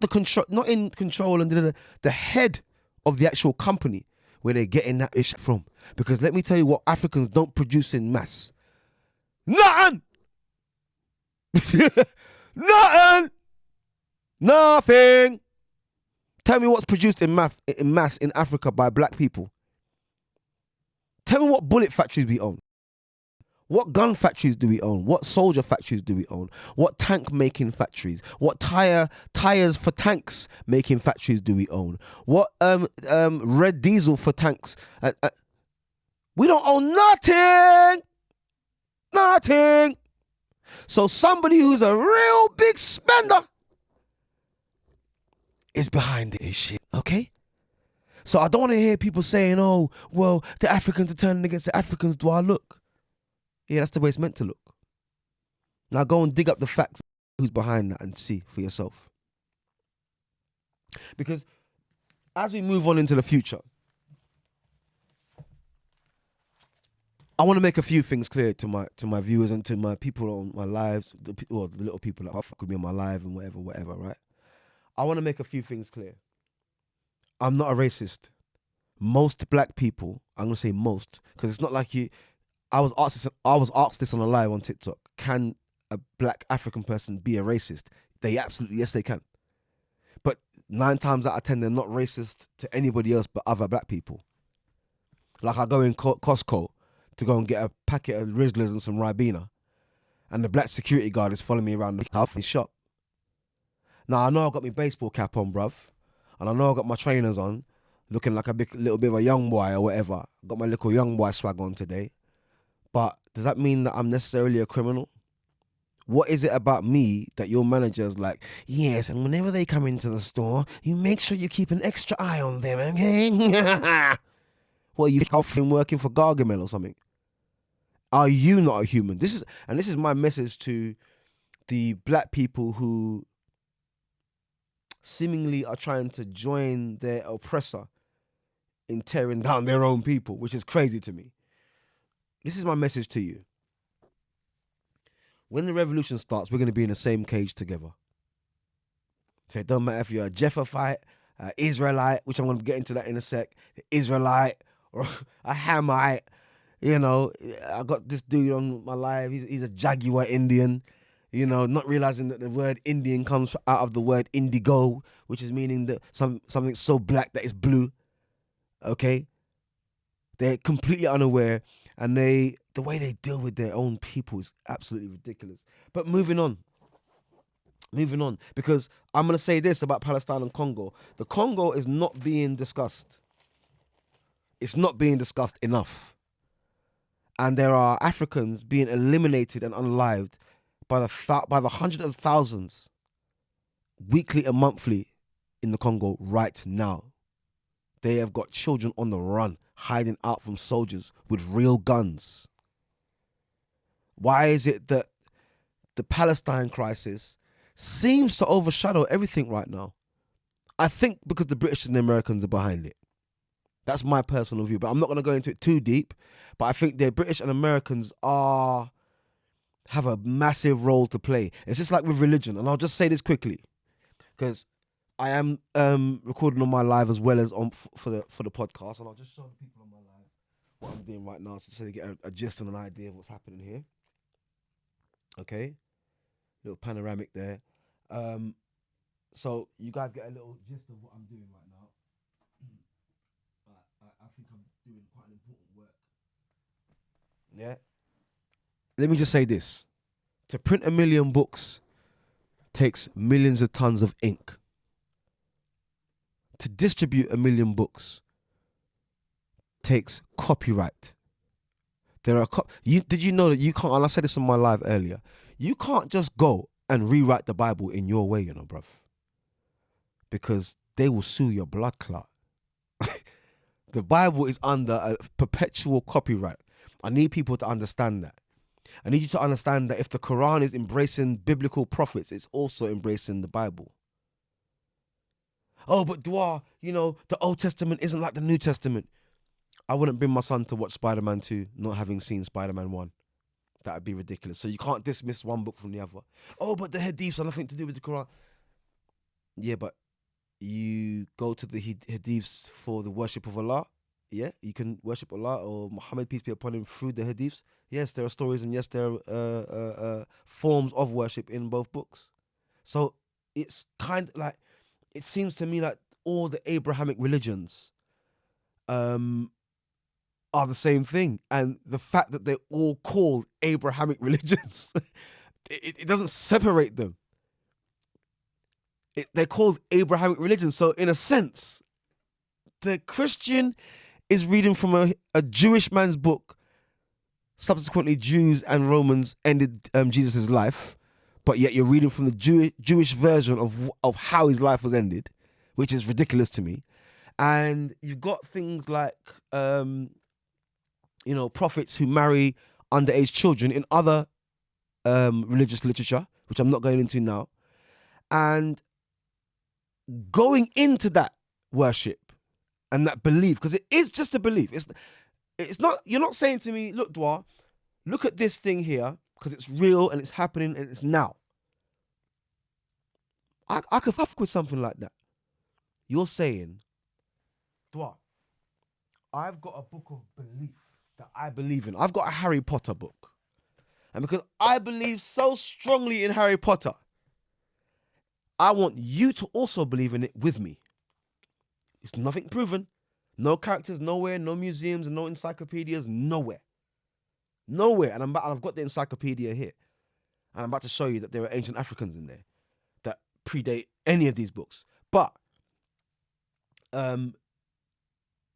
in control, and the head of the actual company where they're getting that ish from. Because let me tell you what Africans don't produce in mass. Nothing! Nothing! Tell me what's produced in mass in Africa by black people. Tell me what bullet factories we own. What gun factories do we own? What soldier factories do we own? What tank making factories? What tires for tanks making factories do we own? What red diesel for tanks? We don't own nothing. Nothing. So somebody who's a real big spender is behind this shit, okay? So I don't want to hear people saying, oh, well, the Africans are turning against the Africans. Do I look? Yeah, that's the way it's meant to look. Now go and dig up the facts, who's behind that, and see for yourself. Because as we move on into the future, I want to make a few things clear to my viewers and to my people on my lives, the little people that fuck with me on my live and whatever, right? I want to make a few things clear. I'm not a racist. Most black people, I'm gonna say most, because it's not like you. I was asked this on a live on TikTok. Can a black African person be a racist? Yes, they can. But 9 times out of 10, they're not racist to anybody else but other black people. Like I go in Costco to go and get a packet of Rizzlers and some Ribena, and the black security guard is following me around the half his shop. Now I know I got my baseball cap on, bruv, and I know I got my trainers on, looking like a little bit of a young boy or whatever. Got my little young boy swag on today. But does that mean that I'm necessarily a criminal? What is it about me that your manager's like, yes, and whenever they come into the store, you make sure you keep an extra eye on them, okay? What, you think working for Gargamel or something? Are you not a human? This is my message to the black people who seemingly are trying to join their oppressor in tearing down their own people, which is crazy to me. This is my message to you. When the revolution starts, we're going to be in the same cage together. So it don't matter if you're a Jephthite, Israelite, which I'm going to get into that in a sec, Israelite, or a Hamite. You know, I got this dude on my live, he's a Jaguar Indian, you know, not realizing that the word Indian comes out of the word indigo, which is meaning that something so black that it's blue. Okay? They're completely unaware, and the way they deal with their own people is absolutely ridiculous. But moving on, because I'm going to say this about Palestine and Congo. The Congo is not being discussed. It's not being discussed enough. And there are Africans being eliminated and unalived by the hundreds of thousands, weekly and monthly, in the Congo right now. They have got children on the run, hiding out from soldiers with real guns. Why is it that the Palestine crisis seems to overshadow everything right now? I think because the British and the Americans are behind it. That's my personal view, but I'm not going to go into it too deep. But I think the British and Americans have a massive role to play. It's just like with religion, and I'll just say this quickly, because I am recording on my live as well as on for the podcast, and I'll just show the people on my live what I'm doing right now, so they get a gist and an idea of what's happening here. Okay, little panoramic there. So you guys get a little gist of what I'm doing right now. I think I'm doing quite an important work. Yeah. Let me just say this. To print 1 million books takes millions of tons of ink. To distribute 1 million books takes copyright. Did you know that you can't, and I said this on my live earlier, you can't just go and rewrite the Bible in your way, you know, bruv. Because they will sue your blood clot. The Bible is under a perpetual copyright. I need people to understand that. I need you to understand that if the Quran is embracing biblical prophets, it's also embracing the Bible. Oh, but Duah, you know, the Old Testament isn't like the New Testament. I wouldn't bring my son to watch Spider-Man 2, not having seen Spider-Man 1. That would be ridiculous. So you can't dismiss one book from the other. Oh, but the hadiths have nothing to do with the Quran. Yeah, but you go to the hadiths for the worship of Allah. Yeah, you can worship Allah or Muhammad, peace be upon him, through the hadiths. Yes, there are stories, and yes, there are forms of worship in both books. So it's kind of like, it seems to me like all the Abrahamic religions are the same thing. And the fact that they're all called Abrahamic religions, it doesn't separate them. They're called Abrahamic religions. So in a sense, the Christian is reading from a Jewish man's book. Subsequently, Jews and Romans ended Jesus' life, but yet you're reading from the Jewish version of how his life was ended, which is ridiculous to me. And you've got things like, prophets who marry underage children in other religious literature, which I'm not going into now. And going into that worship and that belief, because it is just a belief. It's not. You're not saying to me, look, Duah, look at this thing here, because it's real and it's happening and it's now. I could fuck with something like that. You're saying, Duah, I've got a book of belief that I believe in. I've got a Harry Potter book. And because I believe so strongly in Harry Potter, I want you to also believe in it with me. It's nothing proven. No characters nowhere, no museums and no encyclopedias, nowhere. Nowhere. And I've got the encyclopedia here. And I'm about to show you that there are ancient Africans in there that predate any of these books. But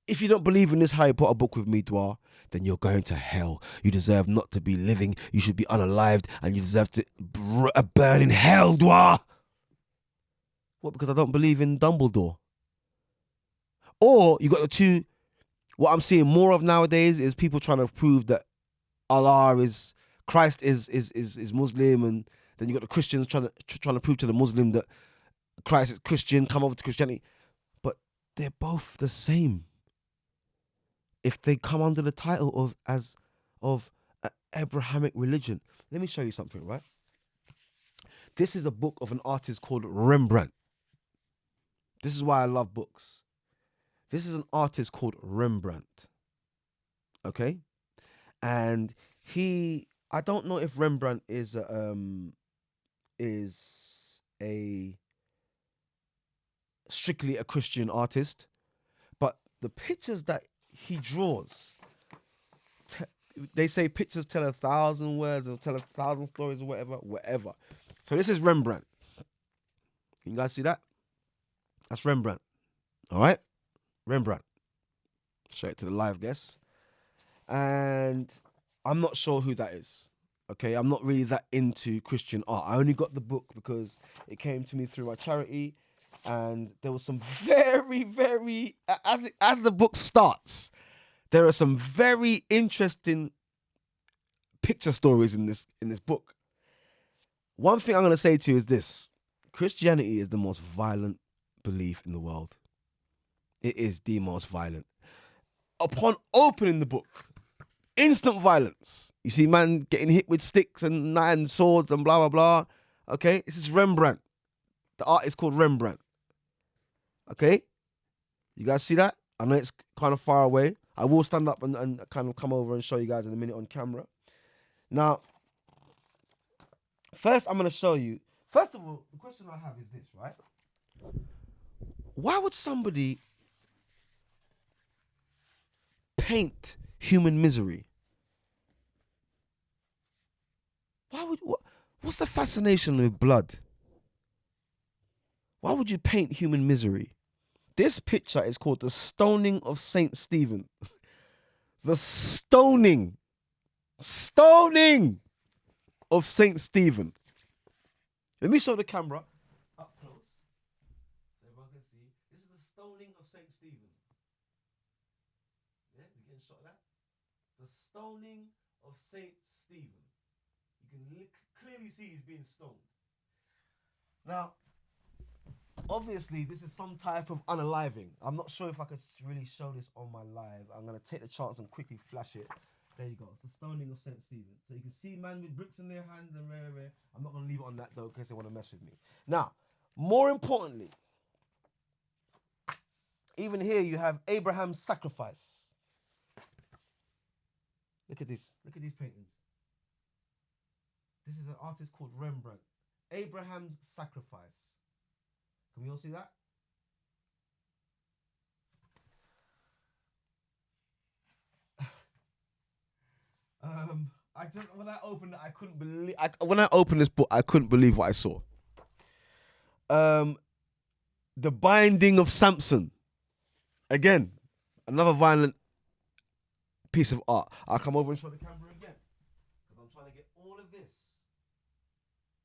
if you don't believe in this Harry Potter book with me, Duah, then you're going to hell. You deserve not to be living. You should be unalived, and you deserve to burn in hell, Duah. What, because I don't believe in Dumbledore? Or you got the two. What I'm seeing more of nowadays is people trying to prove that Christ is Muslim, and then you got the Christians trying to prove to the Muslim that Christ is Christian, come over to Christianity. But they're both the same if they come under the title of Abrahamic religion. Let me show you something, right? This is a book of an artist called Rembrandt. This is why I love books. This is an artist called Rembrandt. Okay? And I don't know if Rembrandt is strictly a Christian artist, but the pictures that he draws, they say pictures tell 1,000 words or tell 1,000 stories or whatever. So this is Rembrandt. Can you guys see that? That's Rembrandt. All right? Rembrandt. Show it to the live guests. And I'm not sure who that is. Okay, I'm not really that into Christian art. I only got the book because it came to me through my charity, and there was some very, very, as the book starts, there are some very interesting picture stories in this book. One thing I'm going to say to you is this: Christianity is the most violent belief in the world. It is the most violent. Upon opening the book, instant violence. You see man getting hit with sticks and swords and blah, blah, blah. Okay? This is Rembrandt. The art is called Rembrandt. Okay? You guys see that? I know it's kind of far away. I will stand up and kind of come over and show you guys in a minute on camera. Now, first I'm going to show you. First of all, the question I have is this, right? Why would somebody paint human misery? What's the fascination with blood? Why would you paint human misery? This picture is called the stoning of Saint Stephen. The stoning of Saint Stephen. Let me show the camera up close so everyone can see. This is the stoning of Saint Stephen. Yeah, you getting shot of that? The stoning of Saint Stephen. You can clearly see he's being stoned. Now, obviously, this is some type of unaliving. I'm not sure if I could really show this on my live. I'm going to take the chance and quickly flash it. There you go. It's the stoning of St. Stephen. So you can see man with bricks in their hands and rare. I'm not going to leave it on that, though, in case they want to mess with me. Now, more importantly, even here you have Abraham's sacrifice. Look at this. Look at these paintings. This is an artist called Rembrandt. Abraham's sacrifice. Can we all see that? When I opened it, I couldn't believe. When I opened this book, I couldn't believe what I saw. The binding of Samson. Again, another violent piece of art. I'll come over and show the camera again because I'm trying to get all of this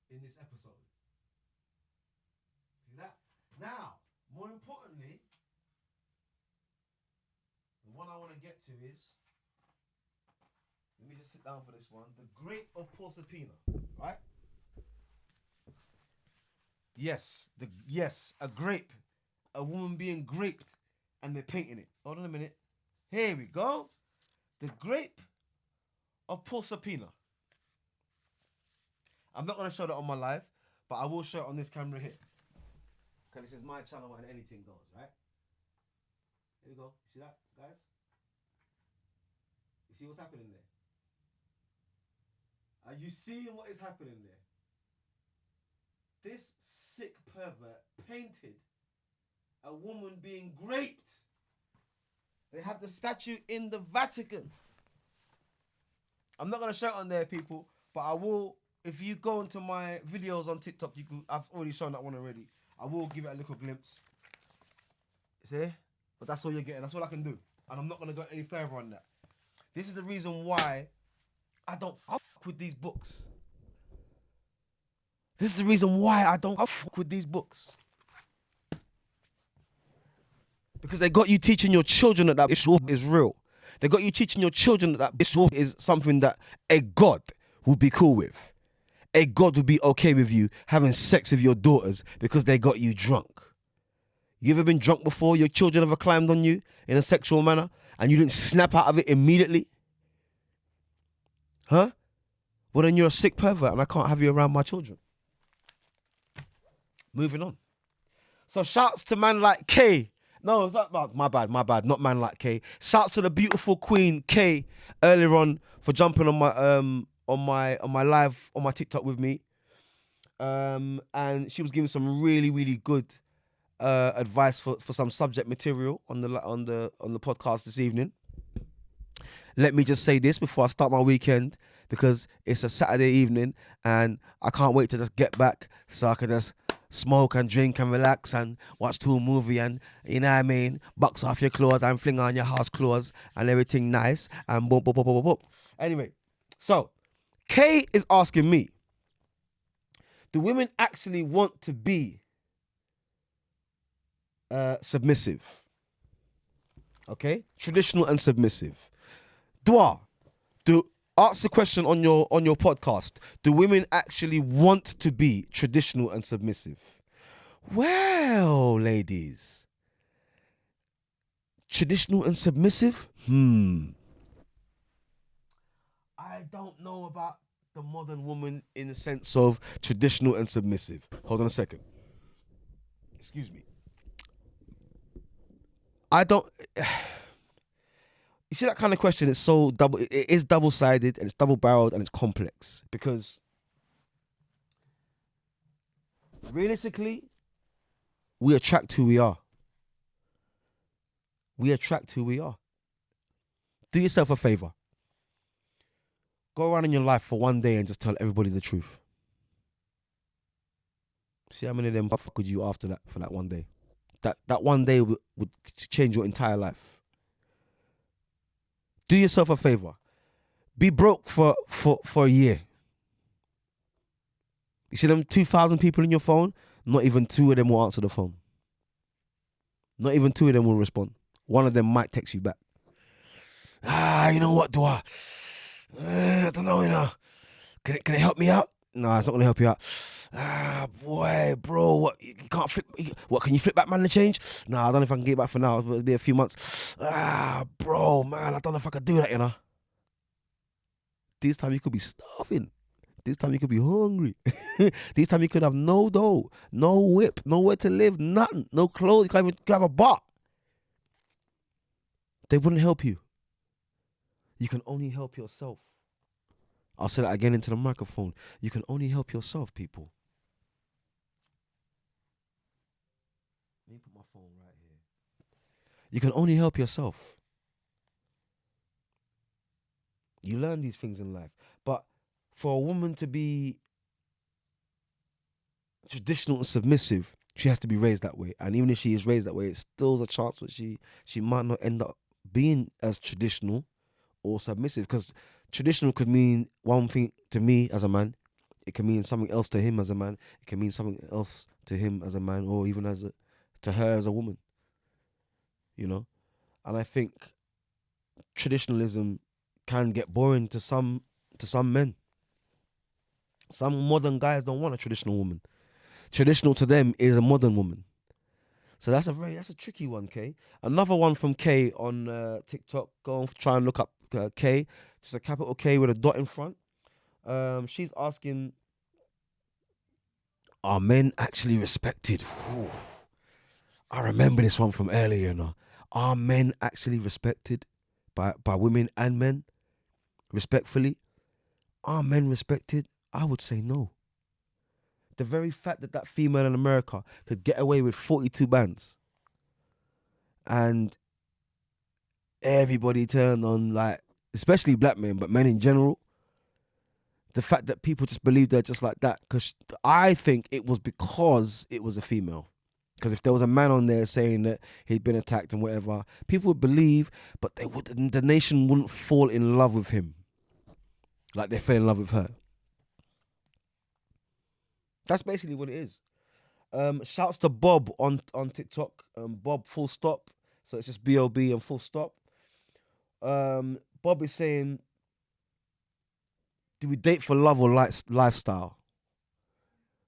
in this episode. See that? Now, more importantly, one I want to get to is, let me just sit down for this one. The grape of Proserpina, right? Yes, a grape, a woman being graped, and they're painting it. Hold on a minute. Here we go. The grape of Proserpina. I'm not gonna show that on my live, but I will show it on this camera here. Because this is my channel and anything goes, right? Here we go. See that, guys? You see what's happening there? Are you seeing what is happening there? This sick pervert painted a woman being raped. They have the statue in the Vatican. I'm not going to show it on there, people, but I will, if you go into my videos on TikTok, I've already shown that one already. I will give it a little glimpse. See? But that's all you're getting. That's all I can do. And I'm not going to go any further on that. This is the reason why I don't fuck with these books. This is the reason why I don't fuck with these books. Because they got you teaching your children that that is real. They got you teaching your children that that is something that a God would be cool with. A God would be okay with you having sex with your daughters because they got you drunk. You ever been drunk before? Your children ever climbed on you in a sexual manner and you didn't snap out of it immediately? Huh? Well, then you're a sick pervert and I can't have you around my children. Moving on. So shouts to man like K. No, it's not, my bad, not man like K. Shouts to the beautiful queen K earlier on for jumping on my live on my TikTok with me. And she was giving some really, really good advice for some subject material on the podcast this evening. Let me just say this before I start my weekend, because it's a Saturday evening and I can't wait to just get back so I can just smoke and drink and relax and watch a movie and, you know what I mean, box off your clothes and fling on your house clothes and everything nice and boom, boom, boom, boom, boom. Anyway, so Kay is asking me, do women actually want to be submissive? Okay, traditional and submissive. Duah, ask the question on your podcast. Do women actually want to be traditional and submissive? Well, ladies, traditional and submissive? I don't know about the modern woman in the sense of traditional and submissive. Hold on a second. Excuse me. I don't... You see that kind of question? It's so double. It is double-sided and it's double-barreled and it's complex because realistically, we attract who we are. We attract who we are. Do yourself a favor. Go around in your life for one day and just tell everybody the truth. See how many of them fuck with you after that for that one day. That one day would change your entire life. Do yourself a favor. Be broke for a year. You see them 2,000 people in your phone? Not even 2 of them will answer the phone. Not even 2 of them will respond. One of them might text you back. You know what, Duah? I don't know, you know. Can it help me out? No, it's not going to help you out. Boy, bro, what? You can't flip. What, can you flip back, man, the change? No, I don't know if I can get it back for now. It'll be a few months. Bro, man, I don't know if I can do that, you know. This time you could be starving. This time you could be hungry. This time you could have no dough, no whip, nowhere to live, nothing, no clothes. You can't even have a bar. They wouldn't help you. You can only help yourself. I'll say that again into the microphone. You can only help yourself, people. Let me put my phone right here. You can only help yourself. You learn these things in life. But for a woman to be traditional and submissive, she has to be raised that way. And even if she is raised that way, it's still a chance that she might not end up being as traditional or submissive. Because traditional could mean one thing to me as a man. It can mean something else to him as a man. It can mean something else to him as a man, or even to her as a woman. You know? And I think traditionalism can get boring to some men. Some modern guys don't want a traditional woman. Traditional to them is a modern woman. So that's a tricky one, Kay. Another one from Kay on TikTok. Go and try and look up Kay. Just a capital K with a dot in front. She's asking, are men actually respected? Whew. I remember this one from earlier. Are men actually respected by women and men? Respectfully, are men respected? I would say no. The very fact that female in America could get away with 42 bands and everybody turned on, like, especially black men, but men in general, the fact that people just believed her just like that, because I think it was because it was a female. Because if there was a man on there saying that he'd been attacked and whatever, people would believe, but the nation wouldn't fall in love with him like they fell in love with her. That's basically what it is. Shouts to Bob on TikTok. Bob full stop. So it's just B-O-B and full stop. Bob is saying, do we date for love or lifestyle?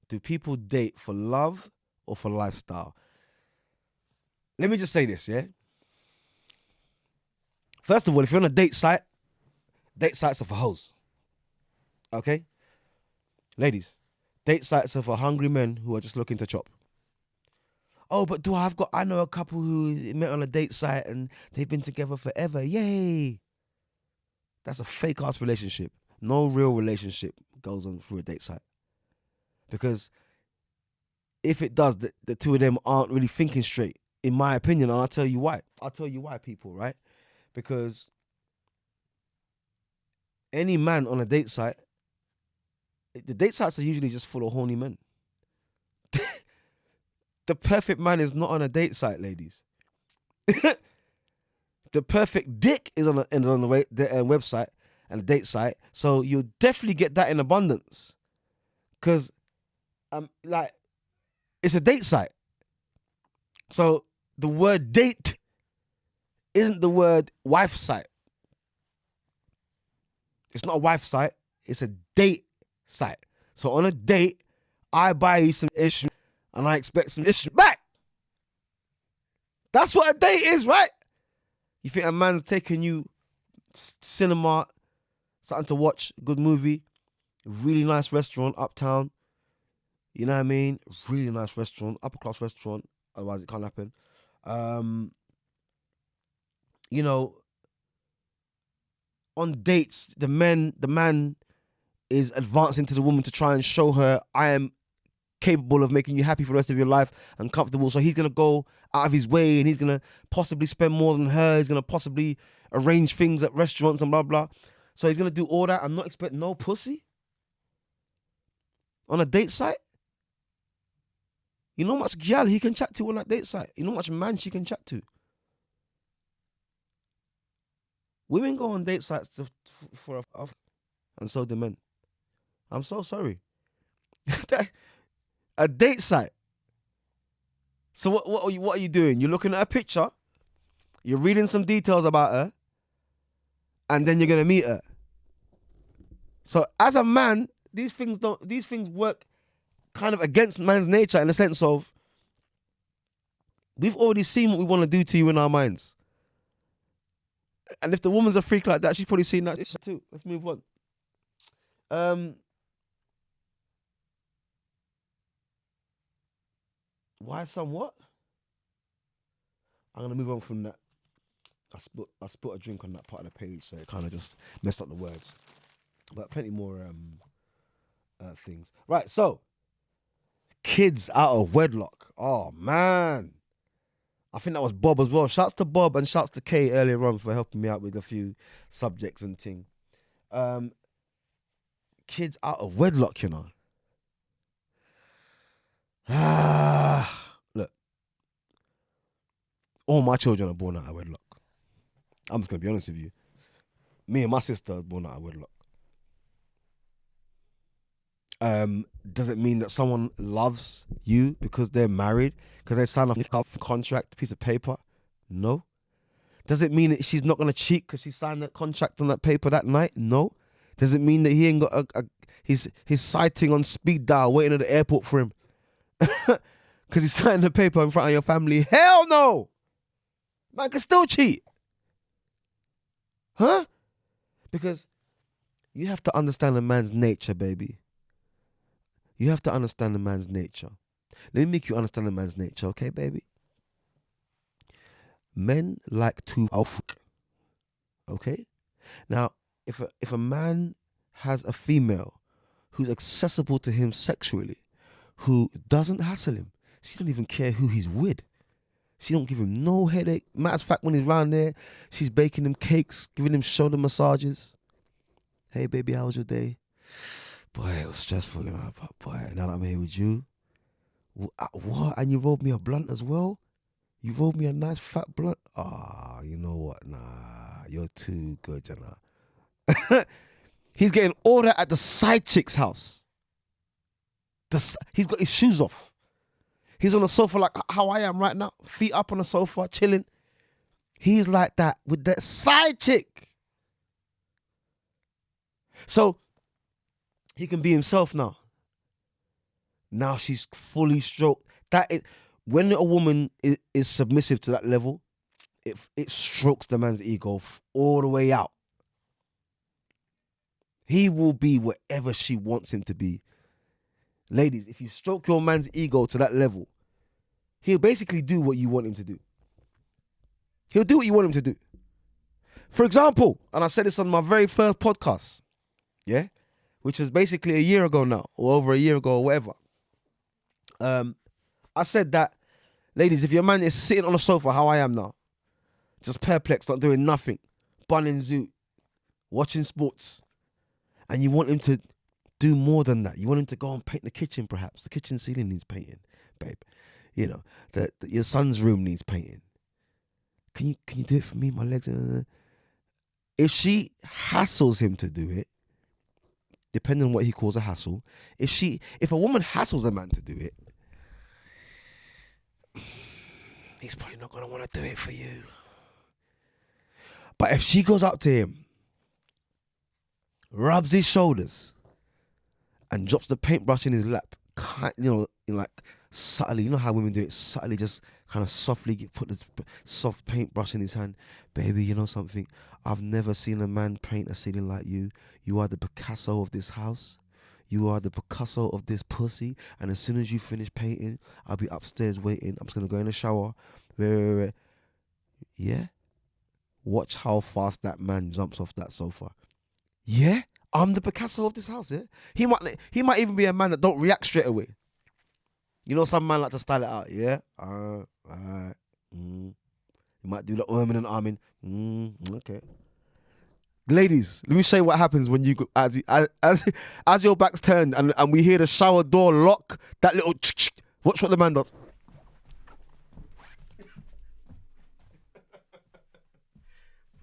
Do people date for love or for lifestyle? Let me just say this, yeah? First of all, if you're on a date sites are for hoes. Okay? Ladies, date sites are for hungry men who are just looking to chop. Oh, but I know a couple who met on a date site and they've been together forever. Yay! That's a fake ass relationship. No real relationship goes on through a date site. Because if it does, the two of them aren't really thinking straight, in my opinion, and I'll tell you why. People, right? Because any man on a date site, the date sites are usually just full of horny men. The perfect man is not on a date site, ladies. The perfect dick is on the website and a date site, so you'll definitely get that in abundance. Because, it's a date site. So the word date isn't the word wife site. It's not a wife site. It's a date site. So on a date, I buy you some ish and I expect some ish back. That's what a date is, right? You think a man's taking you cinema, something to watch, good movie, really nice restaurant uptown. You know what I mean? Really nice restaurant, upper class restaurant. Otherwise, it can't happen. On dates, the man is advancing to the woman to try and show her, I am capable of making you happy for the rest of your life and comfortable. So he's going to go out of his way and he's going to possibly spend more than her. He's going to possibly arrange things at restaurants and blah, blah. So he's going to do all that and not expect no pussy on a date site. You know how much gal he can chat to on that date site? You know how much man she can chat to? Women go on date sites and so do men. I'm so sorry. A date site. So what are you doing? You're looking at a picture, you're reading some details about her, and then you're gonna meet her. So as a man, these things work kind of against man's nature in the sense of we've already seen what we want to do to you in our minds. And if the woman's a freak like that, she's probably seen that too. Let's move on. Why somewhat? I'm gonna move on from that. I spilled a drink on that part of the page, so it kind of just messed up the words. But plenty more things. Right, so kids out of wedlock. Oh man, I think that was Bob as well. Shouts to Bob and shouts to Kay earlier on for helping me out with a few subjects and thing. Kids out of wedlock, you know. Look, all my children are born out of wedlock. I'm just gonna be honest with you. Me and my sister are born out of wedlock. Does it mean that someone loves you because they're married, because they sign a contract, piece of paper? No. Does it mean that she's not gonna cheat because she signed that contract on that paper that night? No. Does it mean that he ain't got his sighting on speed dial waiting at the airport for him because he signed the paper in front of your family? Hell no. Man can still cheat. Huh? Because you have to understand a man's nature, baby. You have to understand a man's nature. Let me make you understand a man's nature, okay, baby? Men like to fuck. Okay? Now, if a man has a female who's accessible to him sexually, who doesn't hassle him, she don't even care who he's with. She don't give him no headache. Matter of fact, when he's around there, she's baking him cakes, giving him shoulder massages. Hey, baby, how was your day? Boy, it was stressful, you know. But boy, now that I'm here with you, what? And you rolled me a blunt as well? You rolled me a nice fat blunt? Ah, you know what? Nah, you're too good, you know. He's getting all that at the side chick's house. He's got his shoes off. He's on the sofa like how I am right now, feet up on the sofa, chilling. He's like that with that side chick. So he can be himself now. Now she's fully stroked. When a woman is submissive to that level, it strokes the man's ego all the way out. He will be whatever she wants him to be. Ladies, if you stroke your man's ego to that level, he'll basically do what you want him to do. He'll do what you want him to do. For example, and I said this on my very first podcast, yeah, which is basically a year ago now, or over a year ago, or whatever. I said that, ladies, if your man is sitting on a sofa, how I am now, just perplexed, not doing nothing, bunning zoot, watching sports, and you want him to do more than that. You want him to go and paint the kitchen, perhaps. The kitchen ceiling needs painting, babe. You know, your son's room needs painting. Can you do it for me? My legs. If she hassles him to do it, depending on what he calls a hassle, if a woman hassles a man to do it, he's probably not going to want to do it for you. But if she goes up to him, rubs his shoulders, and drops the paintbrush in his lap, like subtly, you know how women do it, subtly, just kind of softly put the soft paintbrush in his hand. Baby, you know something? I've never seen a man paint a ceiling like you. You are the Picasso of this house. You are the Picasso of this pussy. And as soon as you finish painting, I'll be upstairs waiting. I'm just going to go in the shower. Yeah? Watch how fast that man jumps off that sofa. Yeah? I'm the Picasso of this house, yeah? He might even be a man that don't react straight away. You know, some man like to style it out, yeah? He might do the arming and arming. Okay. Ladies, let me show you what happens when you go, as your back's turned and we hear the shower door lock, that little watch what the man does.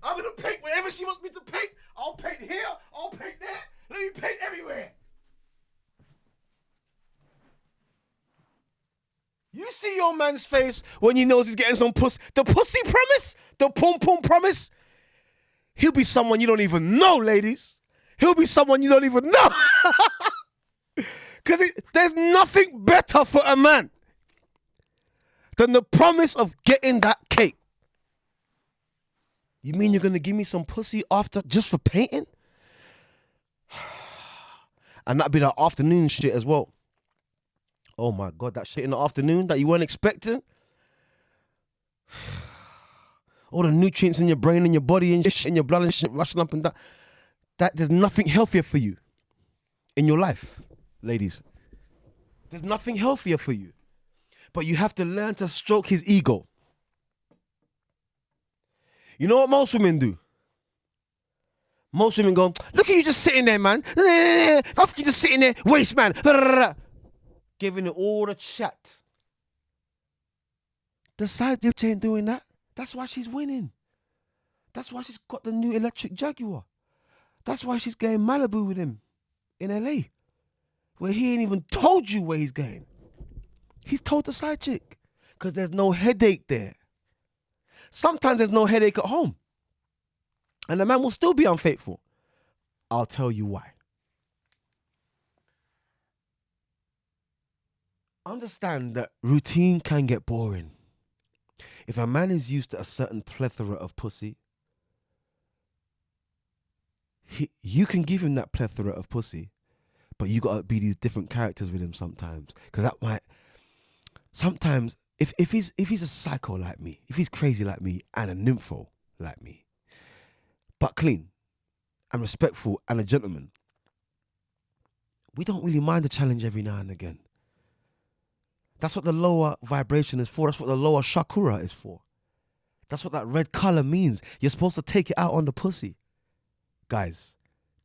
I'm gonna paint wherever she wants me to paint. I'll paint here, I'll paint there. Let me paint everywhere. You see your man's face when he knows he's getting some pussy. The pussy promise, the pum pum promise. He'll be someone you don't even know, ladies. He'll be someone you don't even know. Because there's nothing better for a man than the promise of getting that cake. You mean you're going to give me some pussy after just for painting? And that'd be that afternoon shit as well. Oh my God, that shit in the afternoon that you weren't expecting. All the nutrients in your brain and your body and shit in your blood and shit rushing up and down. That there's nothing healthier for you in your life, ladies. There's nothing healthier for you. But you have to learn to stroke his ego. You know what most women do? Most women go, look at you just sitting there, man. Fuck you just sitting there, waste man. Giving it all the chat. The side bitch ain't doing that. That's why she's winning. That's why she's got the new electric Jaguar. That's why she's going Malibu with him in LA. Where he ain't even told you where he's going. He's told the side chick. Because there's no headache there. Sometimes there's no headache at home. And the man will still be unfaithful. I'll tell you why. Understand that routine can get boring. If a man is used to a certain plethora of pussy, you can give him that plethora of pussy, but you gotta be these different characters with him sometimes. Because that might, sometimes, if he's a psycho like me, if he's crazy like me and a nympho like me, but clean and respectful and a gentleman, we don't really mind a challenge every now and again. That's what the lower vibration is for. That's what the lower chakra is for. That's what that red color means. You're supposed to take it out on the pussy. Guys,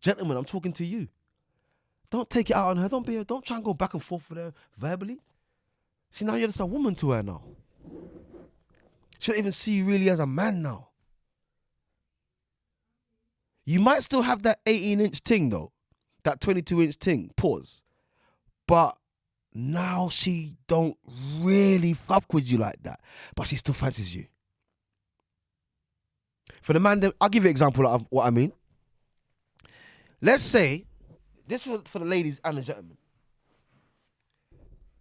gentlemen, I'm talking to you. Don't take it out on her. Don't try and go back and forth with her verbally. See, now you're just a woman to her now. She don't even see you really as a man now. You might still have that 18-inch thing though. That 22-inch thing. Pause. But now she don't really fuck with you like that. But she still fancies you. For the man, I'll give you an example of what I mean. Let's say, this for the ladies and the gentlemen.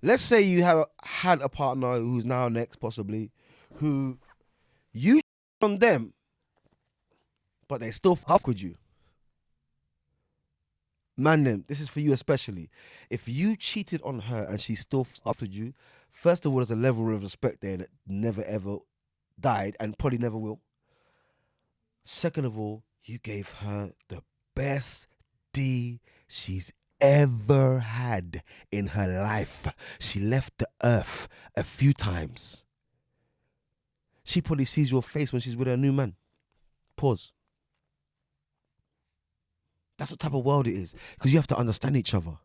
Let's say you have had a partner who's now next, possibly, who you on them, but they still fuck with you. Man, them, this is for you especially. If you cheated on her and she still fucks with you, first of all, there's a level of respect there that never ever died and probably never will. Second of all, you gave her the best D she's ever had in her life. She left the earth a few times. She probably sees your face when she's with her new man. Pause. That's what type of world it is. Because you have to understand each other.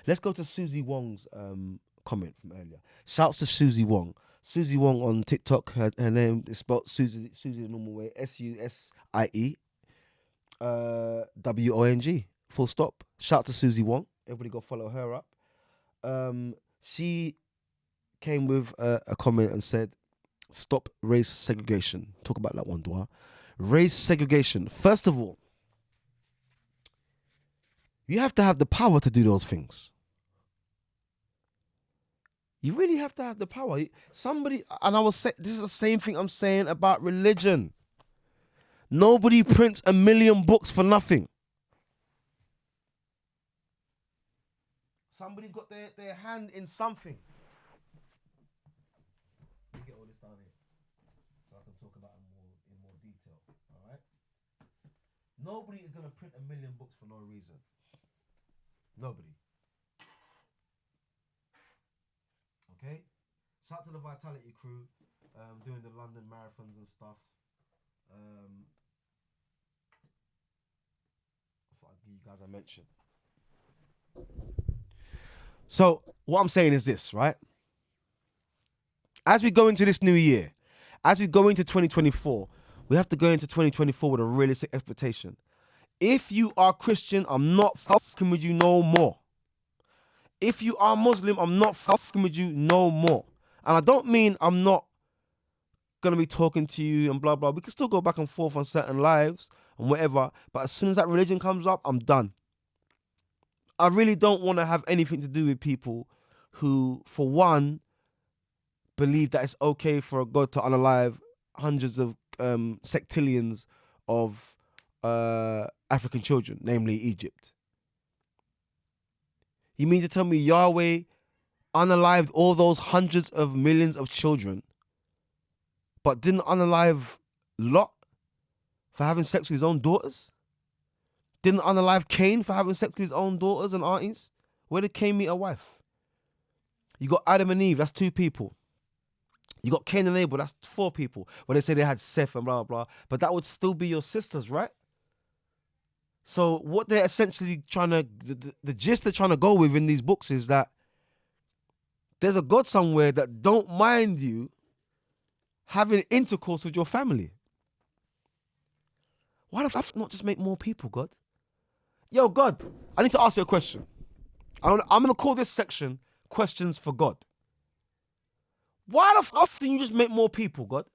Let's go to Susie Wong's comment from earlier. Shouts to Susie Wong. Susie Wong on TikTok, her name is spelled Susie the normal way, SUSIE WONG, full stop. Shout to Susie Wong. Everybody go follow her up. She came with a comment and said, stop race segregation. Talk about that one, Duah. Race segregation. First of all, you have to have the power to do those things. You really have to have the power. Somebody, and I will say, this is the same thing I'm saying about religion. Nobody prints 1 million books for nothing. Somebody's got their hand in something. Let me get all this down here so I can talk about it in more detail. All right? Nobody is going to print 1 million books for no reason. Nobody. Okay? Shout out to the Vitality crew doing the London marathons and stuff. I thought I'd give you guys a mention. So, what I'm saying is this, right? As we go into this new year, as we go into 2024, we have to go into 2024 with a realistic expectation. If you are Christian, I'm not fucking with you no more. If you are Muslim, I'm not fucking with you no more. And I don't mean I'm not going to be talking to you and blah, blah. We can still go back and forth on certain lives and whatever. But as soon as that religion comes up, I'm done. I really don't want to have anything to do with people who, for one, believe that it's okay for a God to unalive hundreds of sectillions of African children, namely Egypt. You mean to tell me Yahweh unalived all those hundreds of millions of children, but didn't unalive Lot for having sex with his own daughters? Didn't unalive Cain for having sex with his own daughters and aunties? Where did Cain meet a wife? You got Adam and Eve, that's 2 people. You got Cain and Abel, that's 4 people. When they say they had Seth and blah, blah, blah. But that would still be your sisters, right? So what they're essentially trying to, the gist they're trying to go with in these books is that there's a God somewhere that don't mind you having intercourse with your family. Why the fuck not just make more people, God? Yo, God, I need to ask you a question. I'm going to call this section Questions for God. Why the fuck didn't you just make more people, God?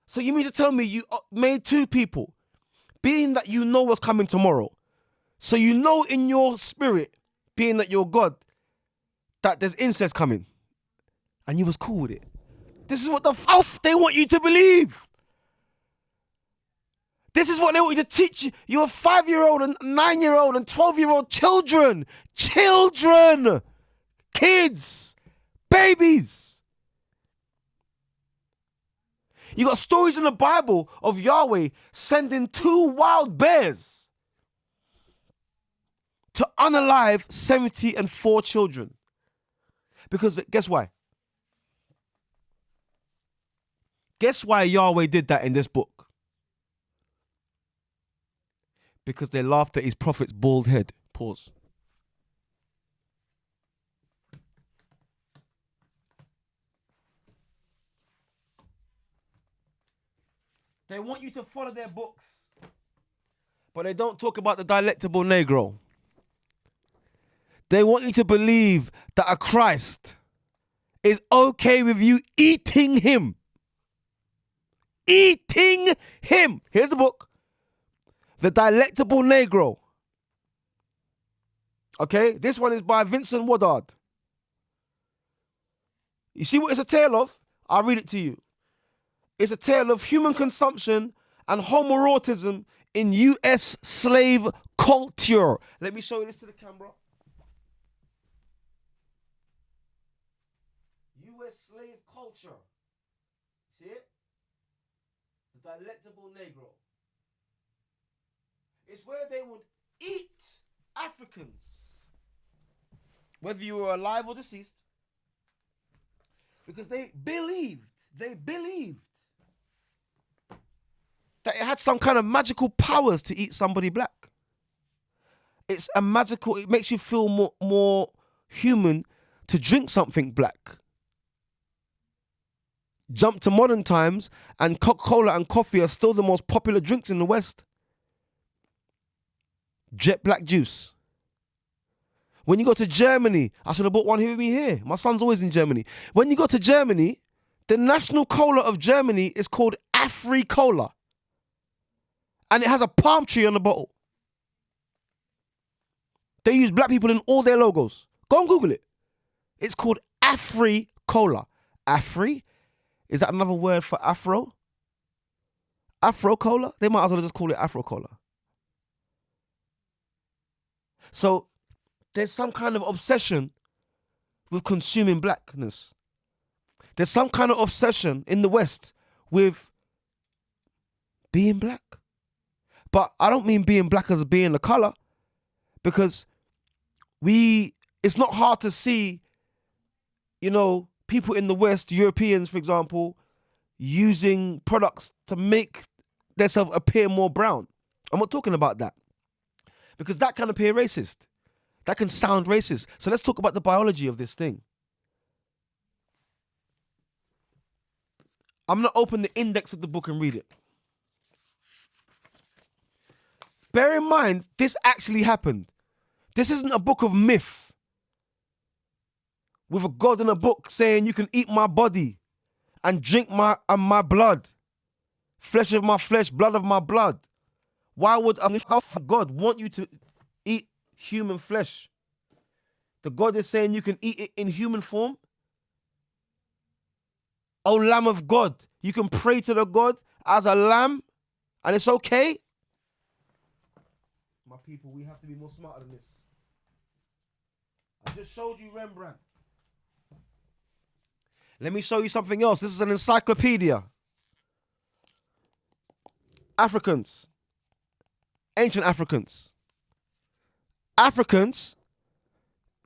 So you mean to tell me you made two people, being that you know what's coming tomorrow. So you know in your spirit, being that you're God, that there's incest coming. And you was cool with it. This is what the f they want you to believe. This is what they want you to teach you. You're a 5-year-old and 9-year-old and 12-year-old children. Children. Kids. Babies. You got stories in the Bible of Yahweh sending 2 wild bears to unalive 74 children. Because guess why? Guess why Yahweh did that in this book? Because they laughed at his prophet's bald head. Pause. They want you to follow their books, but they don't talk about the delectable Negro. They want you to believe that a Christ is okay with you eating him. Eating him. Here's the book. The Delectable Negro. Okay, this one is by Vincent Woodard. You see what it's a tale of? I'll read it to you. It's a tale of human consumption and homoerotism in U.S. slave culture. Let me show you this to the camera. U.S. slave culture. See it? The Delectable Negro. It's where they would eat Africans, whether you were alive or deceased, because they believed that it had some kind of magical powers to eat somebody black. It's a magical, it makes you feel more human to drink something black. Jump to modern times and Coca-Cola and coffee are still the most popular drinks in the West. Jet black juice. When you go to Germany, I should have bought one here with me here. My son's always in Germany. When you go to Germany, the national cola of Germany is called Afri-Cola. And it has a palm tree on the bottle. They use black people in all their logos. Go and Google it. It's called Afri-Cola. Afri? Is that another word for Afro? Afro-Cola? They might as well just call it Afro-Cola. So there's some kind of obsession with consuming blackness. There's some kind of obsession in the West with being black. But I don't mean being black as being a color, because it's not hard to see, people in the West, Europeans, for example, using products to make themselves appear more brown. I'm not talking about that, because that can appear racist. That can sound racist. So let's talk about the biology of this thing. I'm going to open the index of the book and read it. Bear in mind, this actually happened. This isn't a book of myth with a God in a book saying you can eat my body and drink my blood, flesh of my flesh, blood of my blood. Why would God want you to eat human flesh? The God is saying you can eat it in human form. Oh, Lamb of God, you can pray to the God as a lamb and it's okay? My people, we have to be more smarter than this. I just showed you Rembrandt. Let me show you something else. This is an encyclopedia. Africans. Ancient Africans. Africans.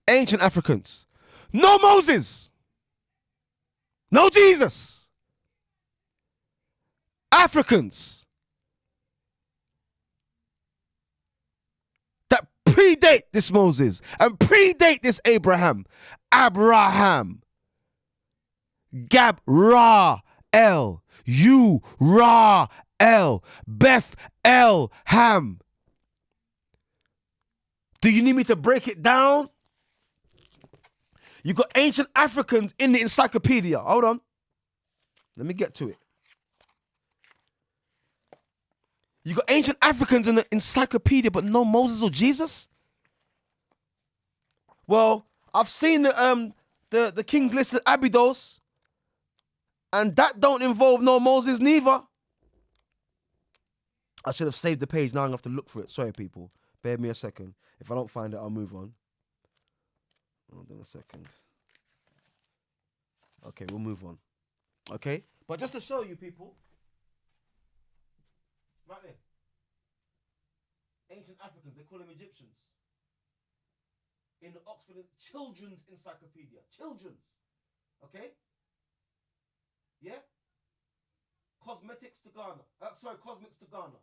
Ancient Africans. No Moses. No Jesus. Africans. That predate this Moses and predate this Abraham. Gab-Ra-El. You-Ra-El. Beth-El-Ham. Do you need me to break it down? You got ancient Africans in the encyclopedia. Hold on. Let me get to it. You got ancient Africans in the encyclopedia, but no Moses or Jesus? Well, I've seen the King's List of Abydos, and that don't involve no Moses neither. I should have saved the page. Now I'm going to have to look for it. Sorry, people. Bear me a second. If I don't find it, I'll move on. Hold on a second. Okay, we'll move on. Okay? But just to show you, people. Right there. Ancient Africans, they call them Egyptians. In the Oxford Children's Encyclopedia. Children's. Okay? Yeah? Cosmetics to Ghana. Cosmics to Ghana.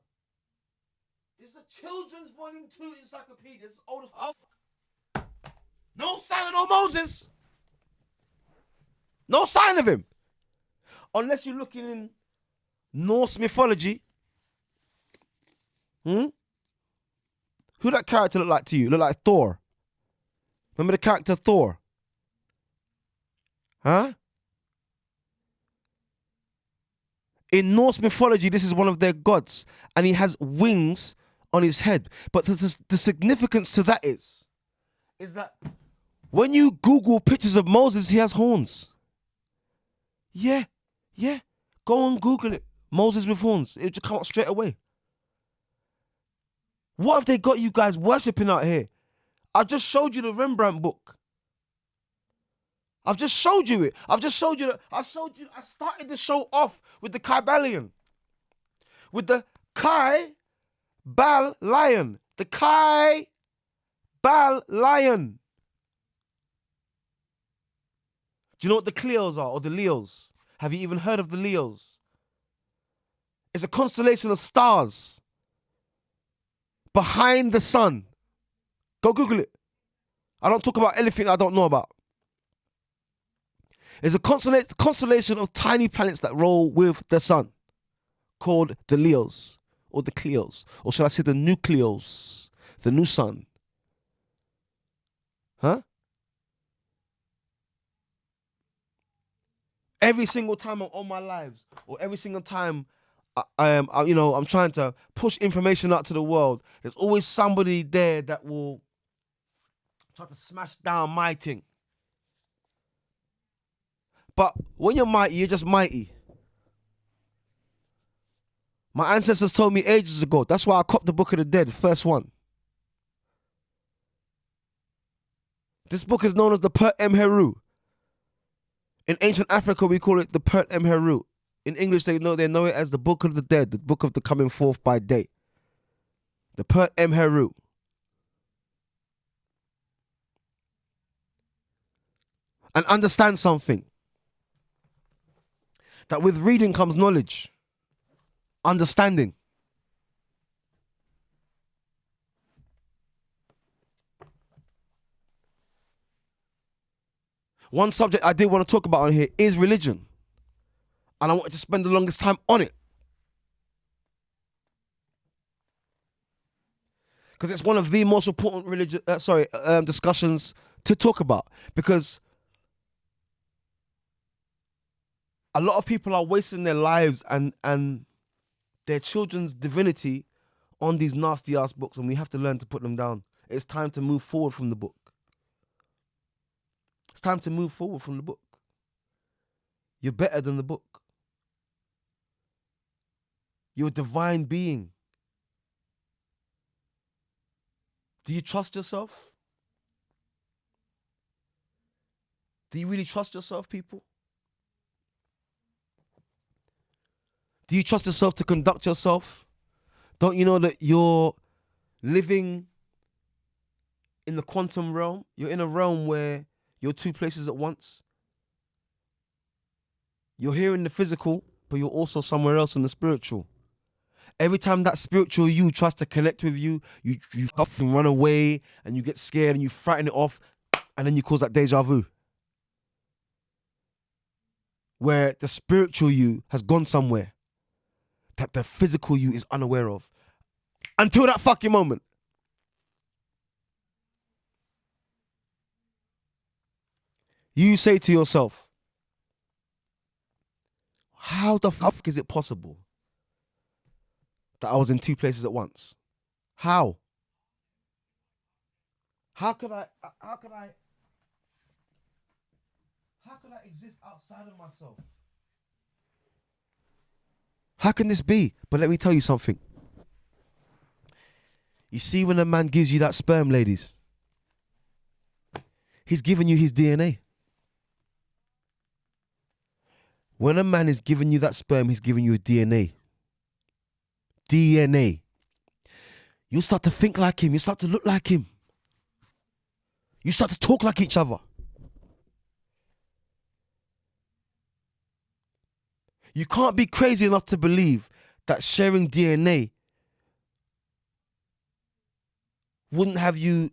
This is a children's volume 2 encyclopedia. It's old as no sign of no Moses. No sign of him. Unless you're looking in Norse mythology. Who that character look like to you? Look like Thor. Remember the character Thor? Huh? In Norse mythology, this is one of their gods, and he has wings on his head. But the significance to that is that when you Google pictures of Moses, he has horns. Yeah. Go and Google it. Moses with horns. It'll just come up straight away. What have they got you guys worshipping out here? I just showed you the Rembrandt book. I've just showed you it. I started the show off with the Kybalion. With the Kai Bal Lion. The Kai Bal Lion. Do you know what the Cleos are, or the Leos? Have you even heard of the Leos? It's a constellation of stars behind the sun. Go Google it. I don't talk about anything I don't know about. It's a constellation of tiny planets that roll with the sun, called the Leos, or the Cleos, or should I say the Nucleos, the new sun. Huh? Every single time I'm on my lives, or every single time I'm trying to push information out to the world, there's always somebody there that will try to smash down my thing. But when you're mighty, you're just mighty. My ancestors told me ages ago. That's why I copped the Book of the Dead, first one. This book is known as the Pert Emheru. In ancient Africa, we call it the Pert Emheru. In English, they know it as the Book of the Dead, the Book of the Coming Forth by Day. The Pert Emheru. And understand something. That with reading comes knowledge. Understanding. One subject I did want to talk about on here is religion. And I wanted to spend the longest time on it. Because it's one of the most important discussions to talk about. Because a lot of people are wasting their lives and their children's divinity on these nasty ass books, and we have to learn to put them down. It's time to move forward from the book. It's time to move forward from the book. You're better than the book. You're a divine being. Do you trust yourself? Do you really trust yourself, people? Do you trust yourself to conduct yourself? Don't you know that you're living in the quantum realm? You're in a realm where you're two places at once. You're here in the physical, but you're also somewhere else in the spiritual. Every time that spiritual you tries to connect with you, you huff and run away, and you get scared and you frighten it off, and then you cause that deja vu. Where the spiritual you has gone somewhere that the physical you is unaware of. Until that fucking moment. You say to yourself, how the fuck is it possible that I was in two places at once? How? How could I exist outside of myself? How can this be? But let me tell you something. You see, when a man gives you that sperm, ladies, he's giving you his DNA. When a man is giving you that sperm, he's giving you a DNA. DNA. You start to think like him. You start to look like him. You start to talk like each other. You can't be crazy enough to believe that sharing DNA wouldn't have you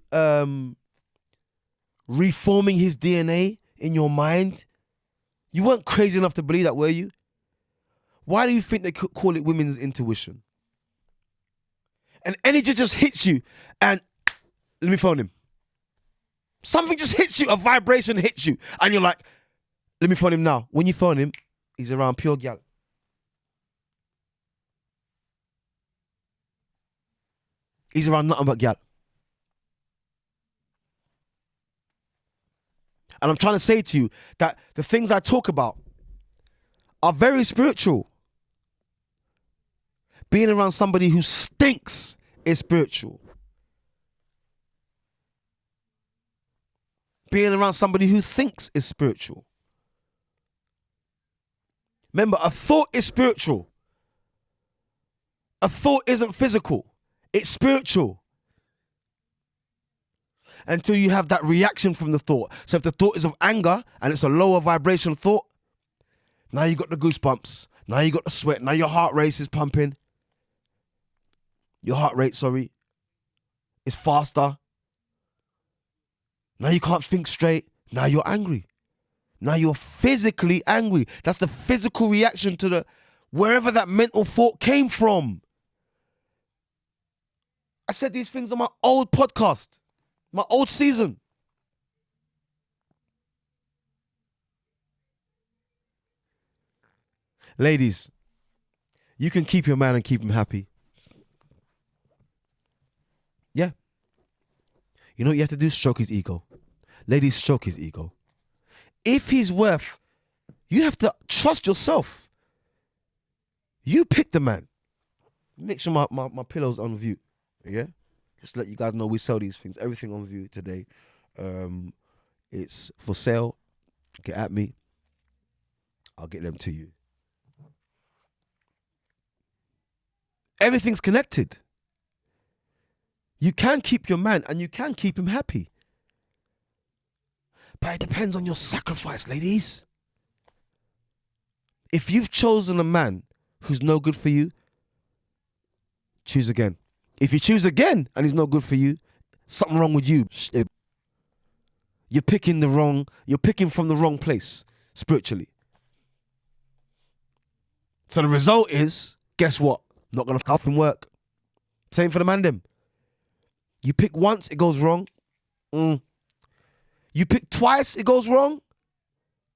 reforming his DNA in your mind. You weren't crazy enough to believe that, were you? Why do you think they could call it women's intuition? An energy just hits you and let me phone him. Something just hits you, a vibration hits you, and you're like, let me phone him now. When you phone him, he's around pure gal. He's around nothing but gal. And I'm trying to say to you that the things I talk about are very spiritual. Being around somebody who stinks is spiritual. Being around somebody who thinks is spiritual. Remember, a thought is spiritual. A thought isn't physical. It's spiritual. Until you have that reaction from the thought. So if the thought is of anger and it's a lower vibration thought, now you got the goosebumps. Now you got the sweat. Now your heart rate is pumping. Your heart rate, is faster. Now you can't think straight. Now you're angry. Now you're physically angry. That's the physical reaction to the wherever that mental thought came from. I said these things on my old podcast, my old season. Ladies, you can keep your man and keep him happy. Yeah. You know what you have to do? Stroke his ego. Ladies, stroke his ego. If he's worth, you have to trust yourself. You pick the man. Make sure my pillow's on view. Yeah? Just to let you guys know we sell these things. Everything on view today. It's for sale. Get at me. I'll get them to you. Everything's connected. You can keep your man and you can keep him happy. But it depends on your sacrifice, ladies. If you've chosen a man who's no good for you, choose again. If you choose again and he's no good for you, something wrong with you. You're picking from the wrong place spiritually. So the result is, guess what? Not gonna fucking work. Same for the man them. You pick once, it goes wrong. You pick twice, it goes wrong.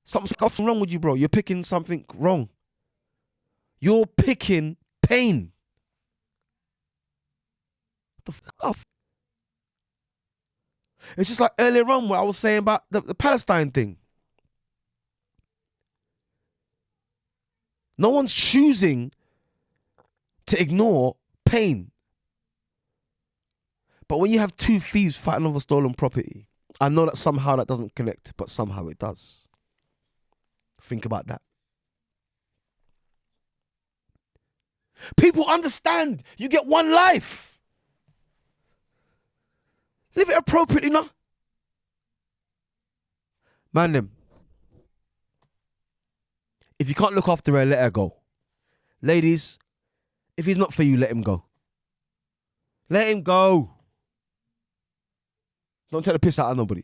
Something's wrong with you, bro. You're picking something wrong. You're picking pain. What the fuck? It's just like earlier on what I was saying about the Palestine thing. No one's choosing to ignore pain. But when you have two thieves fighting over stolen property, I know that somehow that doesn't connect, but somehow it does. Think about that. People understand you get one life. Live it appropriately, no? Man, them. If you can't look after her, let her go. Ladies, if he's not for you, let him go. Let him go. Don't take the piss out of nobody.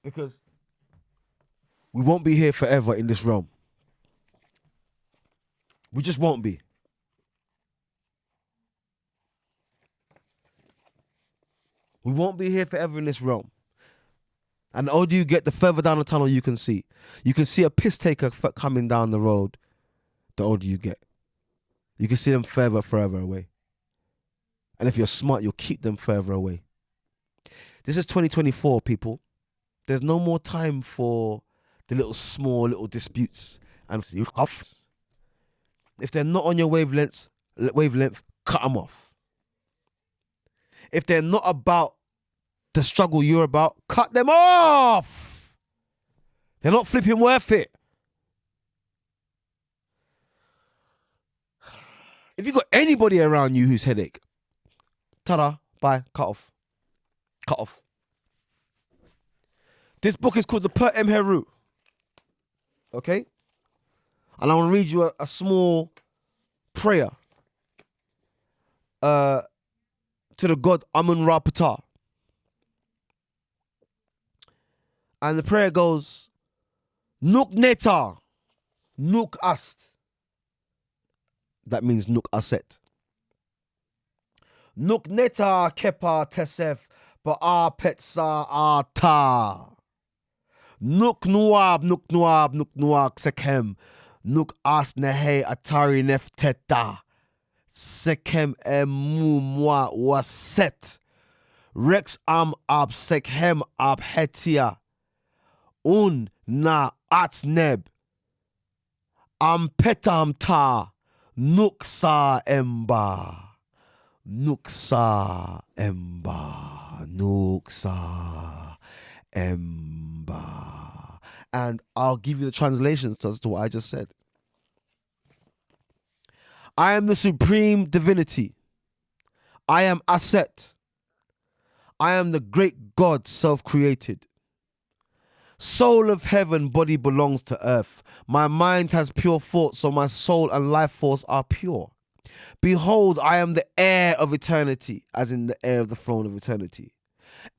Because we won't be here forever in this realm. We just won't be. We won't be here forever in this realm. And the older you get, the further down the tunnel you can see. You can see a piss taker coming down the road the older you get. you can see them further away. And if you're smart, you'll keep them further away. This is 2024, people. There's no more time for the small little disputes. And if they're not on your wavelength, cut them off. If they're not about the struggle you're about, cut them off. They're not flipping worth it. If you got anybody around you who's headache, ta-da, bye, cut off. Cut off. This book is called The Per Em Heru. Okay? And I want to read you a small prayer to the god Amun-Ra Ptah. And the prayer goes, Nuk Neta, Nuk Ast. That means Nuk Aset. Nuk Neta Kepa Tesef Ba'a Petsa Ata. Nuk Nuab Sekhem. Nuk As Nehe Atari Nefteta. Sekhem Emu Mwa Waset. Rex Am Ab Sekhem Ab Hetia. Un Na Atneb. Am Petam Ta. Nuksa Emba. Nuksa Emba. Nuksa Emba. And I'll give you the translations as to what I just said. I am the supreme divinity. I am Aset. I am the great God self-created. Soul of heaven, body belongs to earth. My mind has pure thoughts, so my soul and life force are pure. Behold, I am the heir of eternity, as in the heir of the throne of eternity.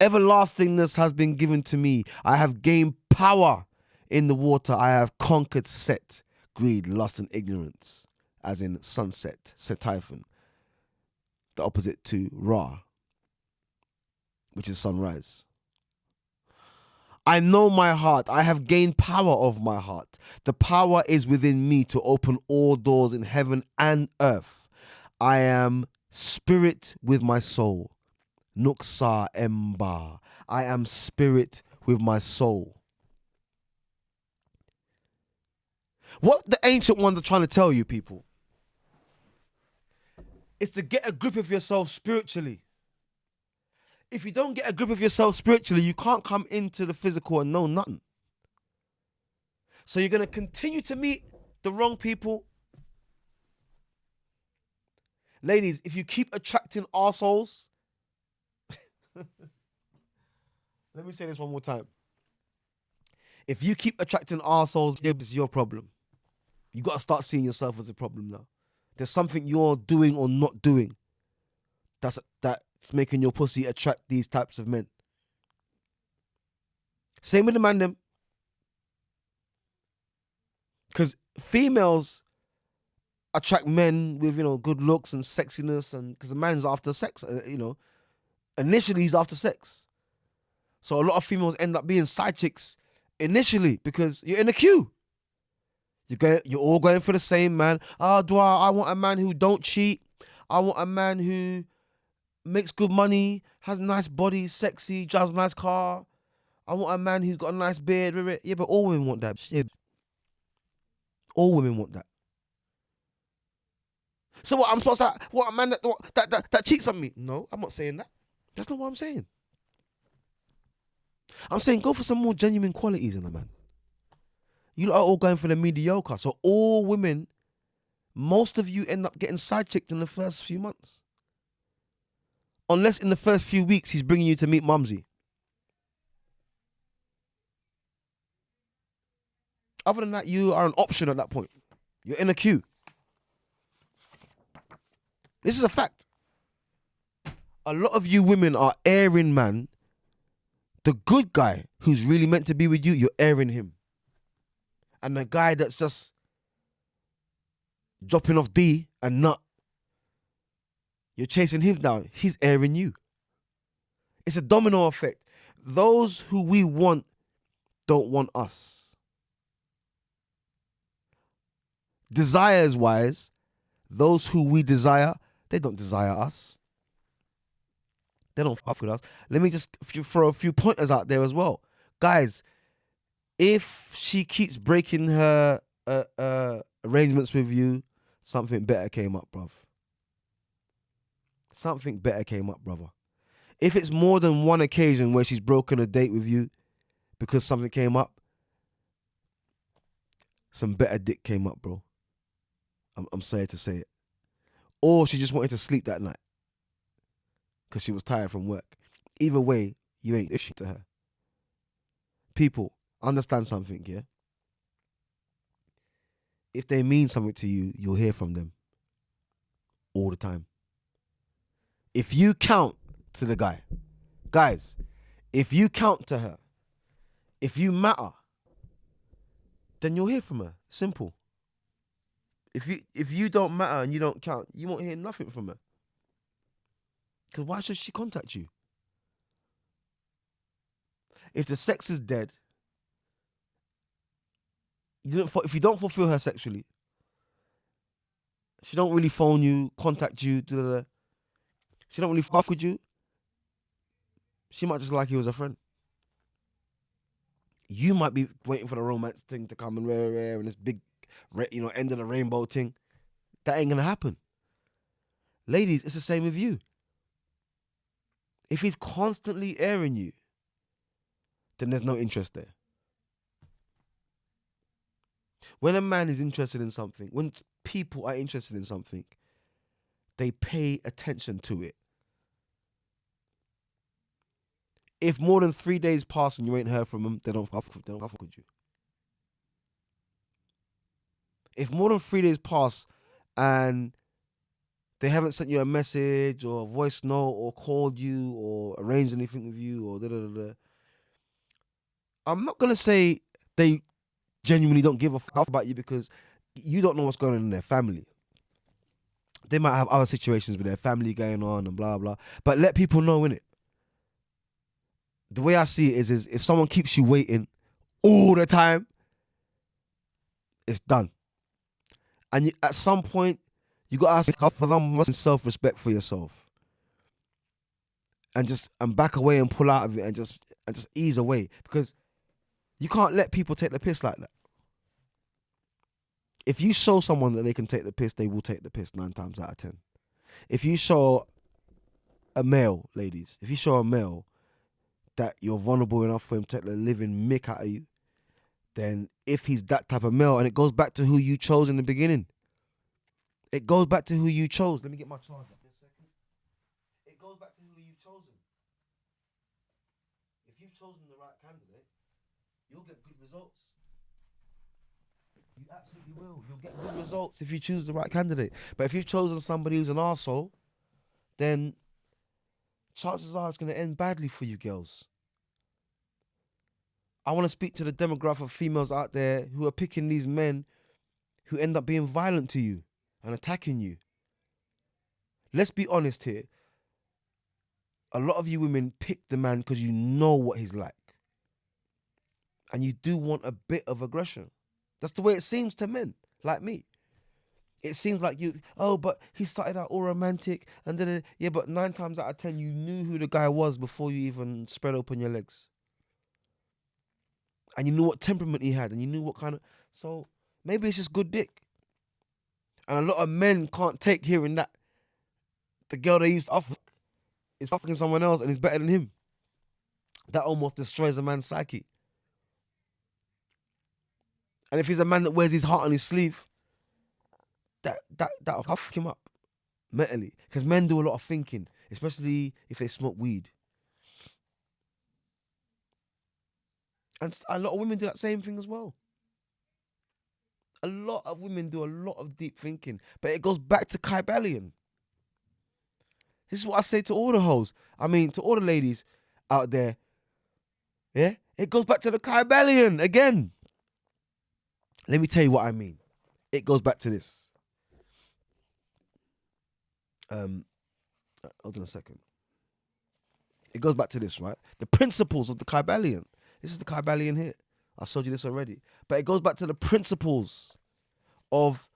Everlastingness has been given to me. I have gained power in the water. I have conquered Set, greed, lust, and ignorance, as in sunset, Set-Typhon, the opposite to Ra, which is sunrise. I know my heart. I have gained power of my heart. The power is within me to open all doors in heaven and earth. I am spirit with my soul. Nuksa Emba. I am spirit with my soul. What the ancient ones are trying to tell you, people, is to get a grip of yourself spiritually. If you don't get a grip of yourself spiritually, you can't come into the physical and know nothing. So you're going to continue to meet the wrong people. Ladies, if you keep attracting arseholes, let me say this one more time. If you keep attracting arseholes, it's your problem. You got to start seeing yourself as a problem now. There's something you're doing or not doing that's making your pussy attract these types of men. Same with the man them. Because females attract men with, good looks and sexiness, and because the man's after sex, initially he's after sex. So a lot of females end up being side chicks initially because you're in a queue. You're all going for the same man. Duah, I want a man who don't cheat. I want a man who makes good money, has a nice body, sexy, drives a nice car. I want a man who's got a nice beard. Yeah, but all women want that. Yeah. All women want that. So what? I'm supposed to want a man that cheats on me? No, I'm not saying that. That's not what I'm saying. I'm saying go for some more genuine qualities in a man. You lot are all going for the mediocre. So all women, most of you end up getting side-chicked in the first few months. Unless in the first few weeks he's bringing you to meet Mumsy. Other than that, you are an option at that point. You're in a queue. This is a fact. A lot of you women are airing, man. The good guy who's really meant to be with you, you're airing him. And the guy that's just dropping off D and nut, you're chasing him down. He's airing you. It's a domino effect. Those who we want don't want us. Desires-wise, those who we desire, they don't desire us. They don't fuck with us. Let me just throw a few pointers out there as well. Guys, if she keeps breaking her arrangements with you, something better came up, bruv. Something better came up, brother. If it's more than one occasion where she's broken a date with you because something came up, some better dick came up, bro. I'm sorry to say it. Or she just wanted to sleep that night because she was tired from work. Either way, you ain't issue to her. People, understand something, yeah? If they mean something to you, you'll hear from them all the time. If you count to the guy, guys, if you count to her, if you matter, then you'll hear from her. Simple. If you don't matter and you don't count, you won't hear nothing from her. Because why should she contact you? If the sex is dead, if you don't fulfill her sexually, she don't really phone you, contact you, she don't really fuck with you, she might just like you as a friend. You might be waiting for the romance thing to come and and this big, end of the rainbow thing. That ain't gonna happen. Ladies, it's the same with you. If he's constantly airing you, then there's no interest there. When a man is interested in something, when people are interested in something, they pay attention to it. If more than 3 days pass and you ain't heard from them, they don't fuck with you. If more than 3 days pass and they haven't sent you a message or a voice note or called you or arranged anything with you or I'm not going to say they genuinely don't give a fuck about you because you don't know what's going on in their family. They might have other situations with their family going on and blah, blah. But let people know, innit? The way I see it is if someone keeps you waiting all the time, it's done. And at some point, you got to ask for some self-respect for yourself. And back away and pull out of it and just ease away. Because you can't let people take the piss like that. If you show someone that they can take the piss, they will take the piss 9 times out of 10. If you show a male, ladies, if you show a male that you're vulnerable enough for him to take the living mick out of you, then if he's that type of male, and it goes back to who you chose in the beginning. It goes back to who you chose. Let me get my charger for a second. It goes back to who you've chosen. If you've chosen the right candidate, you'll get good results. You absolutely will. You'll get good results if you choose the right candidate. But if you've chosen somebody who's an arsehole, then chances are it's going to end badly for you girls. I want to speak to the demographic of females out there who are picking these men who end up being violent to you and attacking you. Let's be honest here. A lot of you women pick the man because you know what he's like. And you do want a bit of aggression. That's the way it seems to men like me. It seems like but he started out all romantic and then, yeah, but 9 times out of 10, you knew who the guy was before you even spread open your legs. And you knew what temperament he had and you knew what kind of, so maybe it's just good dick. And a lot of men can't take hearing that the girl they used to offer is fucking someone else and is better than him. That almost destroys a man's psyche. And if he's a man that wears his heart on his sleeve, that'll fuck him up mentally. Because men do a lot of thinking, especially if they smoke weed. And a lot of women do that same thing as well. A lot of women do a lot of deep thinking. But it goes back to Kybalion. This is what I say to all the hoes. I mean, to all the ladies out there. Yeah? It goes back to the Kybalion again. Let me tell you what I mean. It goes back to this. Hold on a second. It goes back to this, right? The principles of the Kybalion. This is the Kybalion here. I showed you this already. But it goes back to the principles of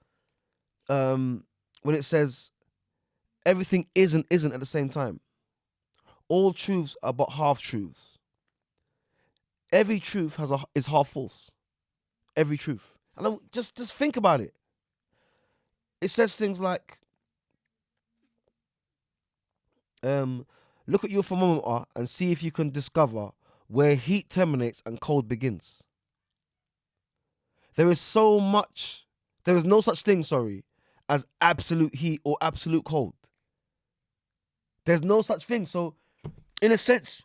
when when it says everything is and isn't at the same time. All truths are but half truths. Every truth is half false. Every truth. And just think about it. It says things like, look at your thermometer and see if you can discover where heat terminates and cold begins. There is no such thing, as absolute heat or absolute cold. There's no such thing. So, in a sense,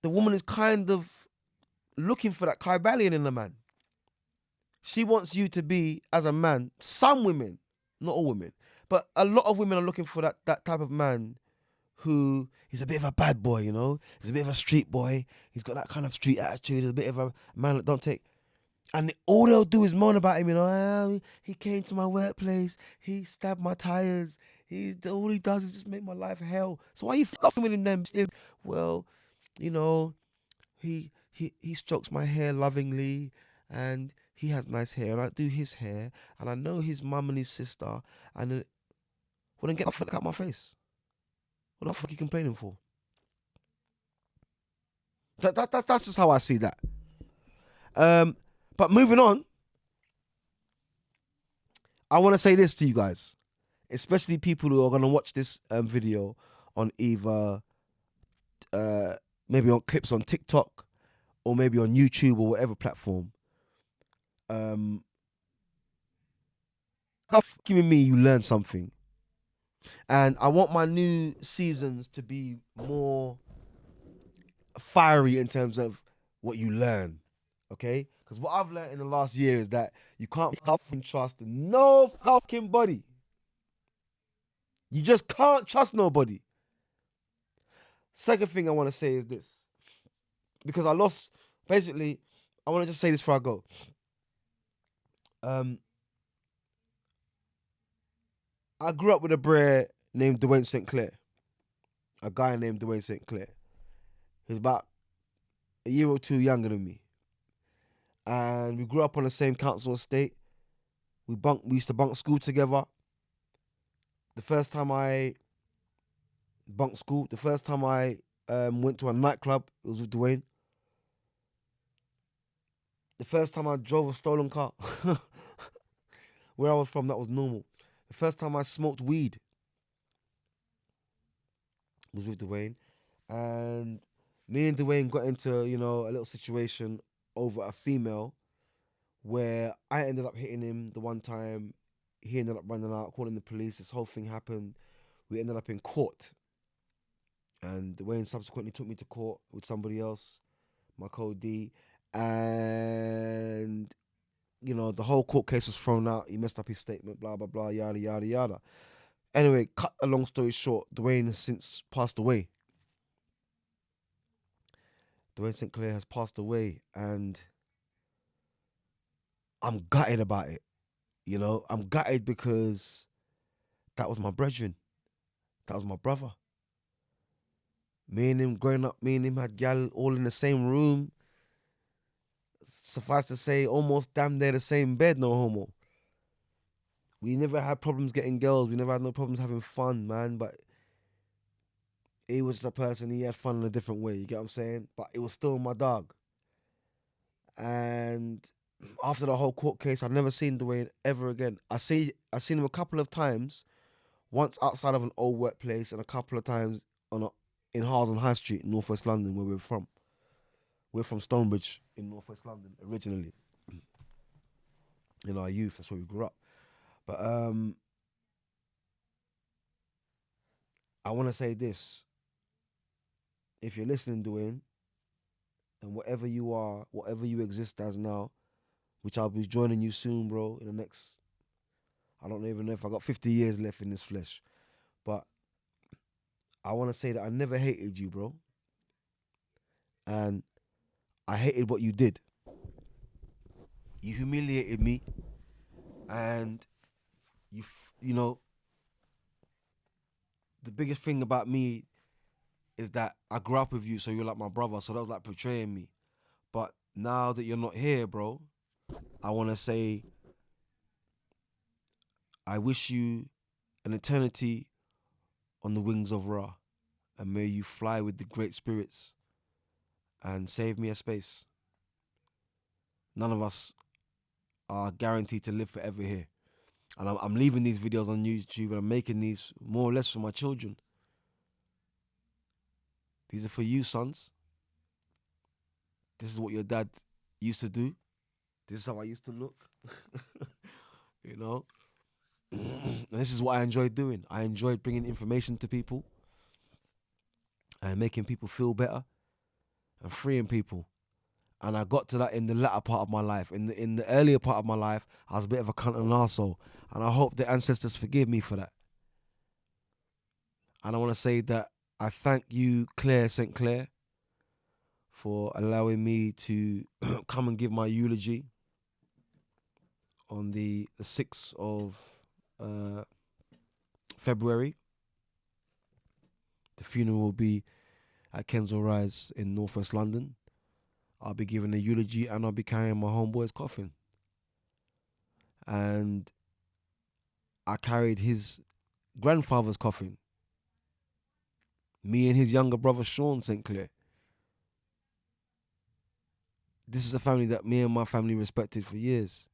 the woman is kind of looking for that Kybalion in the man. She wants you to be, as a man, some women, not all women, but a lot of women are looking for that type of man who is a bit of a bad boy, you know? He's a bit of a street boy. He's got that kind of street attitude. He's a bit of a man that don't take... And all they'll do is moan about him, you know. Oh, he came to my workplace. He stabbed my tires. All he does is just make my life hell. So why are you fucking with them? Well, you know, he strokes my hair lovingly, and he has nice hair, and I do his hair, and I know his mum and his sister, and well, then get the fuck out of my face. What the fuck are you complaining for? That's just how I see that. But moving on, I want to say this to you guys, especially people who are going to watch this video on either maybe on clips on TikTok or maybe on YouTube or whatever platform. Giving me, you learn something. And I want my new seasons to be more fiery in terms of what you learn, okay? Because what I've learned in the last year is that you can't fucking trust no fucking body. You just can't trust nobody. Second thing I want to say is this. Because I want to just say this before I go. I grew up with a brer named Dwayne St. Clair. A guy named Dwayne St. Clair. He's about a year or two younger than me. And we grew up on the same council estate. We used to bunk school together. The first time I bunked school, the first time I went to a nightclub, it was with Dwayne. The first time I drove a stolen car, where I was from, that was normal. The first time I smoked weed was with Dwayne. And me and Dwayne got into, a little situation over a female where I ended up hitting him the one time. He ended up running out, calling the police. This whole thing happened. We ended up in court. And Dwayne subsequently took me to court with somebody else, my co-D. And, the whole court case was thrown out. He messed up his statement, blah, blah, blah, yada, yada, yada. Anyway, cut a long story short, Dwayne has since passed away. Dwayne St. Clair has passed away, and I'm gutted about it. I'm gutted because that was my brethren. That was my brother. Me and him growing up, me and him had gal all in the same room. Suffice to say, almost damn near the same bed, no homo. We never had problems getting girls. We never had no problems having fun, man. But he was just a person, he had fun in a different way, you get what I'm saying? But it was still my dog. And after the whole court case, I've never seen Dwayne ever again. I seen him a couple of times, once outside of an old workplace and a couple of times in Harlesden High Street in North West London, where we're from. We're from Stonebridge in North West London originally. In our youth, that's where we grew up. But I want to say this. If you're listening, Dwayne, and whatever you are, whatever you exist as now, which I'll be joining you soon, bro, in the next, I don't even know if I got 50 years left in this flesh. But I want to say that I never hated you, bro. And I hated what you did. You humiliated me. And the biggest thing about me is that I grew up with you, so you're like my brother, so that was like betraying me. But now that you're not here, bro, I want to say I wish you an eternity on the wings of Ra, and may you fly with the great spirits and save me a space. None of us are guaranteed to live forever here. And I'm leaving these videos on YouTube, and I'm making these more or less for my children. These are for you, sons. This is what your dad used to do. This is how I used to look. You know? And this is what I enjoyed doing. I enjoyed bringing information to people and making people feel better and freeing people. And I got to that in the latter part of my life. In the earlier part of my life, I was a bit of a cunt and an arsehole. And I hope the ancestors forgive me for that. And I want to say that I thank you, Claire St. Clair, for allowing me to come and give my eulogy on the 6th of February. The funeral will be at Kensal Rise in Northwest London. I'll be giving a eulogy and I'll be carrying my homeboy's coffin. And I carried his grandfather's coffin. Me and his younger brother, Sean St. Clair. This is a family that me and my family respected for years.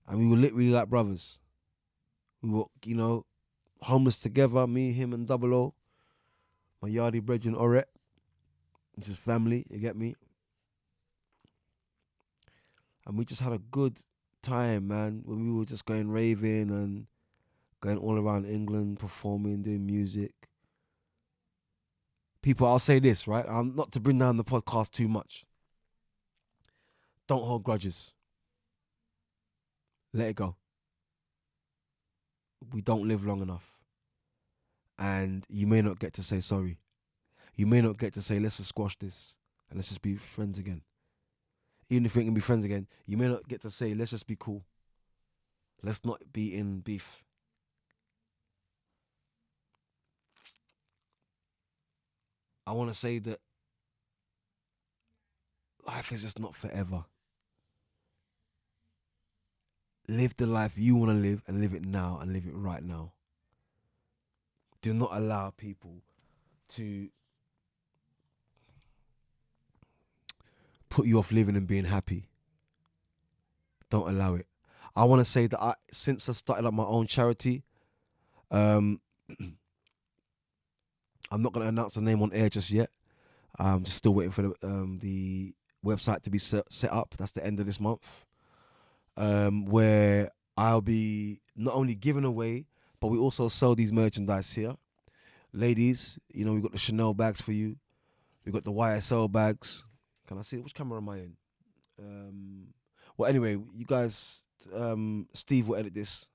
And we were literally like brothers. We were, you know, homeless together, me, him and Double O. My yardie brethren, Oret. Which is family, you get me? And we just had a good time, man, when we were just going raving and going all around England, performing, doing music. People, I'll say this, right? I'm not to bring down the podcast too much. Don't hold grudges. Let it go. We don't live long enough. And you may not get to say sorry. You may not get to say, let's just squash this and let's just be friends again. Even if we can be friends again, you may not get to say, let's just be cool. Let's not be in beef. I want to say that life is just not forever. Live the life you want to live and live it now and live it right now. Do not allow people to put you off living and being happy. Don't allow it. I want to say that since I've started up my own charity, I'm not going to announce the name on air just yet. I'm just still waiting for the website to be set up. That's the end of this month. Where I'll be not only giving away, but we also sell these merchandise here. Ladies, you know, we've got the Chanel bags for you. We've got the YSL bags. Can I see it? Which camera am I in? Well, anyway, you guys, Steve will edit this.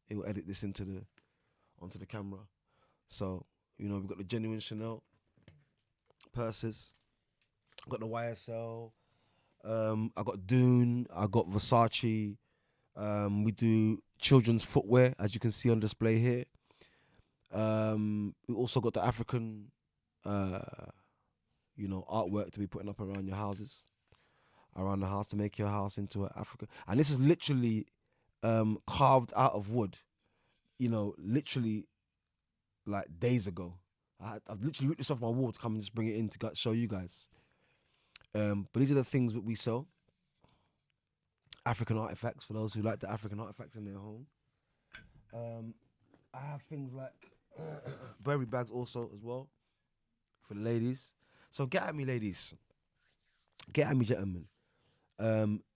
He will edit this onto the camera. So, you know, we've got the genuine Chanel purses. I've got the YSL. I got Dune. I got Versace. We do children's footwear, as you can see on display here. We also got the African, you know, artwork to be putting up around your houses, around the house, to make your house into an African. And this is literally carved out of wood. You know, literally like days ago. I've literally ripped this off my wall to come and just bring it in to show you guys. But these are the things that we sell. African artifacts, for those who like the African artifacts in their home. I have things like Burberry bags also as well for the ladies. So get at me, ladies. Get at me, gentlemen.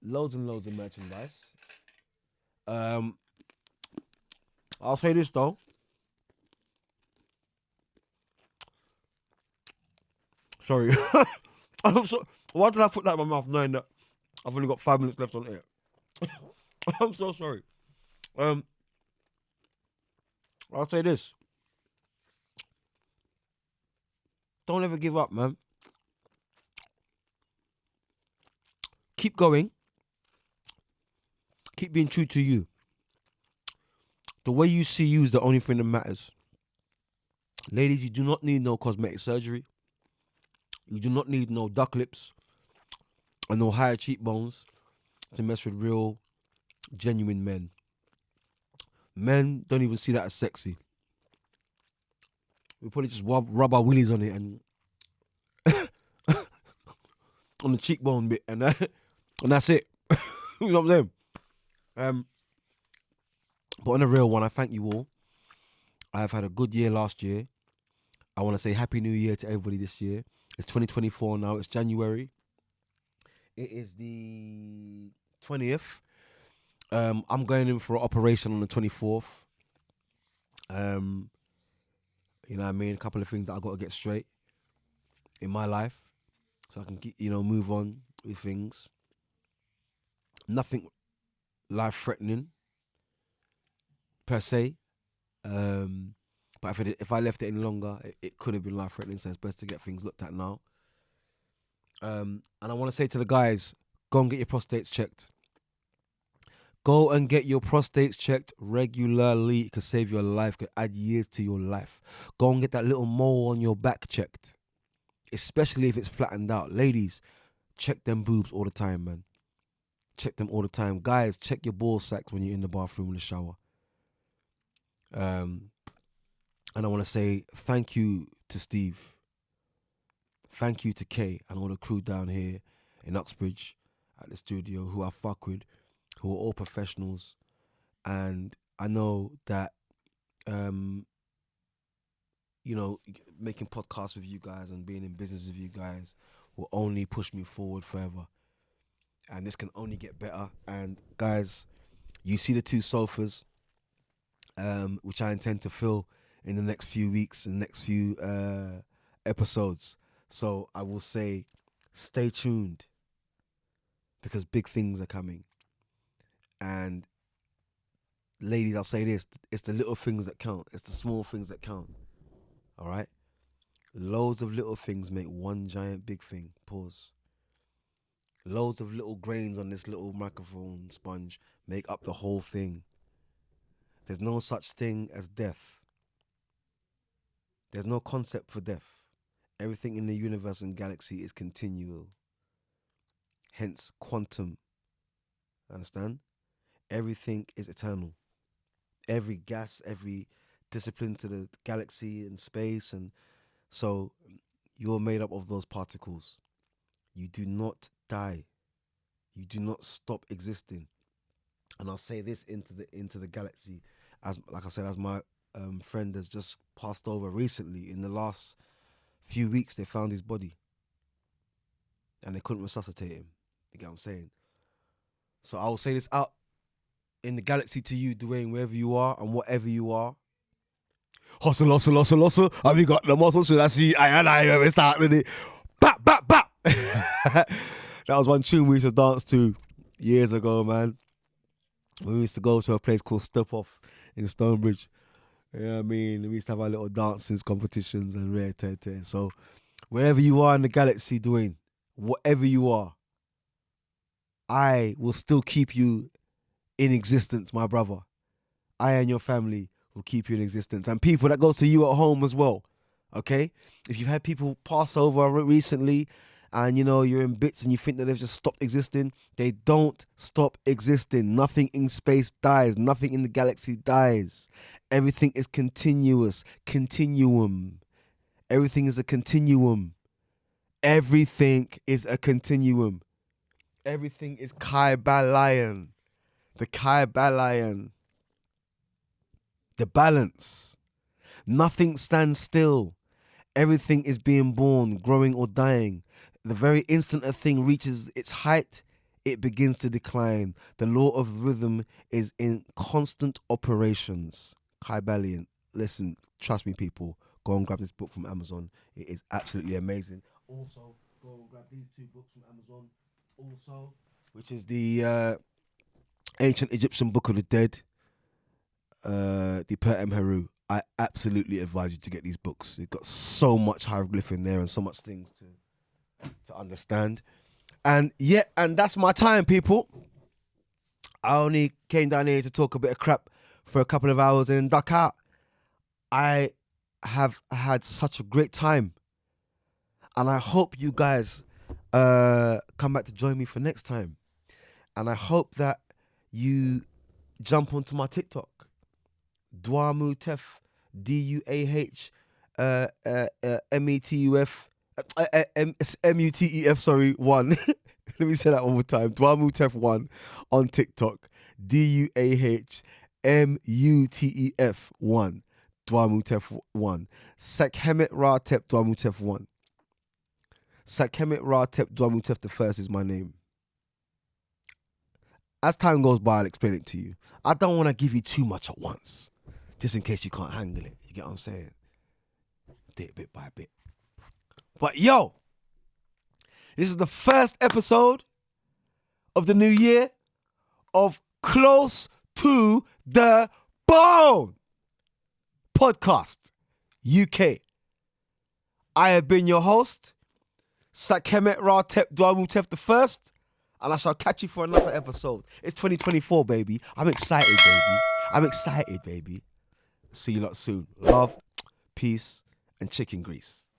Loads and loads of merchandise. I'll say this though. Sorry. I'm so, why did I put that in my mouth knowing that I've only got 5 minutes left on air? I'm so sorry. I'll say this. Don't ever give up, man. Keep going. Keep being true to you. The way you see you is the only thing that matters. Ladies, you do not need no cosmetic surgery. You do not need no duck lips and no higher cheekbones to mess with real, genuine men. Men don't even see that as sexy. We probably just rub our willies on it and on the cheekbone bit, and and that's it. You know what I'm saying? Um, but on a real one, I thank you all. I've had a good year last year. I want to say Happy New Year to everybody this year. It's 2024 now. It's January. It is the 20th. I'm going in for an operation on the 24th. You know what I mean? A couple of things that I got to get straight in my life, so I can move on with things. Nothing life threatening per se. But if I left it any longer, it could have been life threatening. So it's best to get things looked at now. And I want to say to the guys, go and get your prostates checked. Go and get your prostates checked regularly. It could save your life, could add years to your life. Go and get that little mole on your back checked, especially if it's flattened out. Ladies, check them boobs all the time, man. Check them all the time. Guys, check your ball sacks when you're in the bathroom in the shower. And I want to say thank you to Steve. Thank you to Kay and all the crew down here in Uxbridge at the studio who I fuck with, who are all professionals. And I know that, making podcasts with you guys and being in business with you guys will only push me forward forever. And this can only get better. And guys, you see the 2 sofas, which I intend to fill in the next few weeks and next few episodes. So I will say, stay tuned, because big things are coming. And ladies, I'll say this, it's the little things that count. It's the small things that count. All right? Loads of little things make one giant big thing. Pause. Loads of little grains on this little microphone sponge make up the whole thing. There's no such thing as death. There's no concept for death. Everything in the universe and galaxy is continual. Hence quantum. Understand? Everything is eternal. Every gas, every discipline to the galaxy and space, and so you're made up of those particles. You do not die. You do not stop existing. And I'll say this into the galaxy, as like I said, as my friend has just passed over recently. In the last few weeks, they found his body, and they couldn't resuscitate him. You get what I'm saying? So I will say this out in the galaxy to you, Dwayne, wherever you are and whatever you are. Hustle, hustle, hustle, hustle. Have you got the muscle? Should I see? I start with it. Bap, bap, bap. That was one tune we used to dance to years ago, man. We used to go to a place called Step Off in Stonebridge. You know what I mean? We used to have our little dances, competitions, and rare tear. So wherever you are in the galaxy, Dwayne, whatever you are, I will still keep you in existence, my brother. I and your family will keep you in existence. And people, that goes to you at home as well, okay? If you've had people pass over recently and, you're in bits and you think that they've just stopped existing, they don't stop existing. Nothing in space dies. Nothing in the galaxy dies. Everything is continuous. Continuum. Everything is a continuum. Everything is a continuum. Everything is Kaibalion. The Kaibalion. The balance. Nothing stands still. Everything is being born, growing or dying. The very instant a thing reaches its height, it begins to decline. The law of rhythm is in constant operations. Kaibalion. Listen, trust me, people. Go and grab this book from Amazon. It is absolutely amazing. Also, go and grab these 2 books from Amazon. Also, which is the Ancient Egyptian Book of the Dead, the Per M. Heru. I absolutely advise you to get these books. They've got so much hieroglyph in there and so much things to understand. And yeah, and that's my time, people. I only came down here to talk a bit of crap for a couple of hours and duck out. I have had such a great time. And I hope you guys come back to join me for next time. And I hope that you jump onto my TikTok. Duah Mutef, Duah Metuf, Mutef. Sorry, 1. Let me say that one more time. Duah Mutef1 on TikTok. Duah Mutef1. Duah Mutef1. KEMET Ratep Duah Mutef1. KEMET Ratep Duah Mutef1 is my name. As time goes by, I'll explain it to you. I don't want to give you too much at once, just in case you can't handle it. You get what I'm saying? Do it bit by bit. But yo, this is the first episode of the new year of Close to the Bone podcast UK. I have been your host, KEMET Ratep Duah Mutef1, and I shall catch you for another episode. It's 2024, baby. I'm excited, baby. See you lot soon. Love, peace, and chicken grease.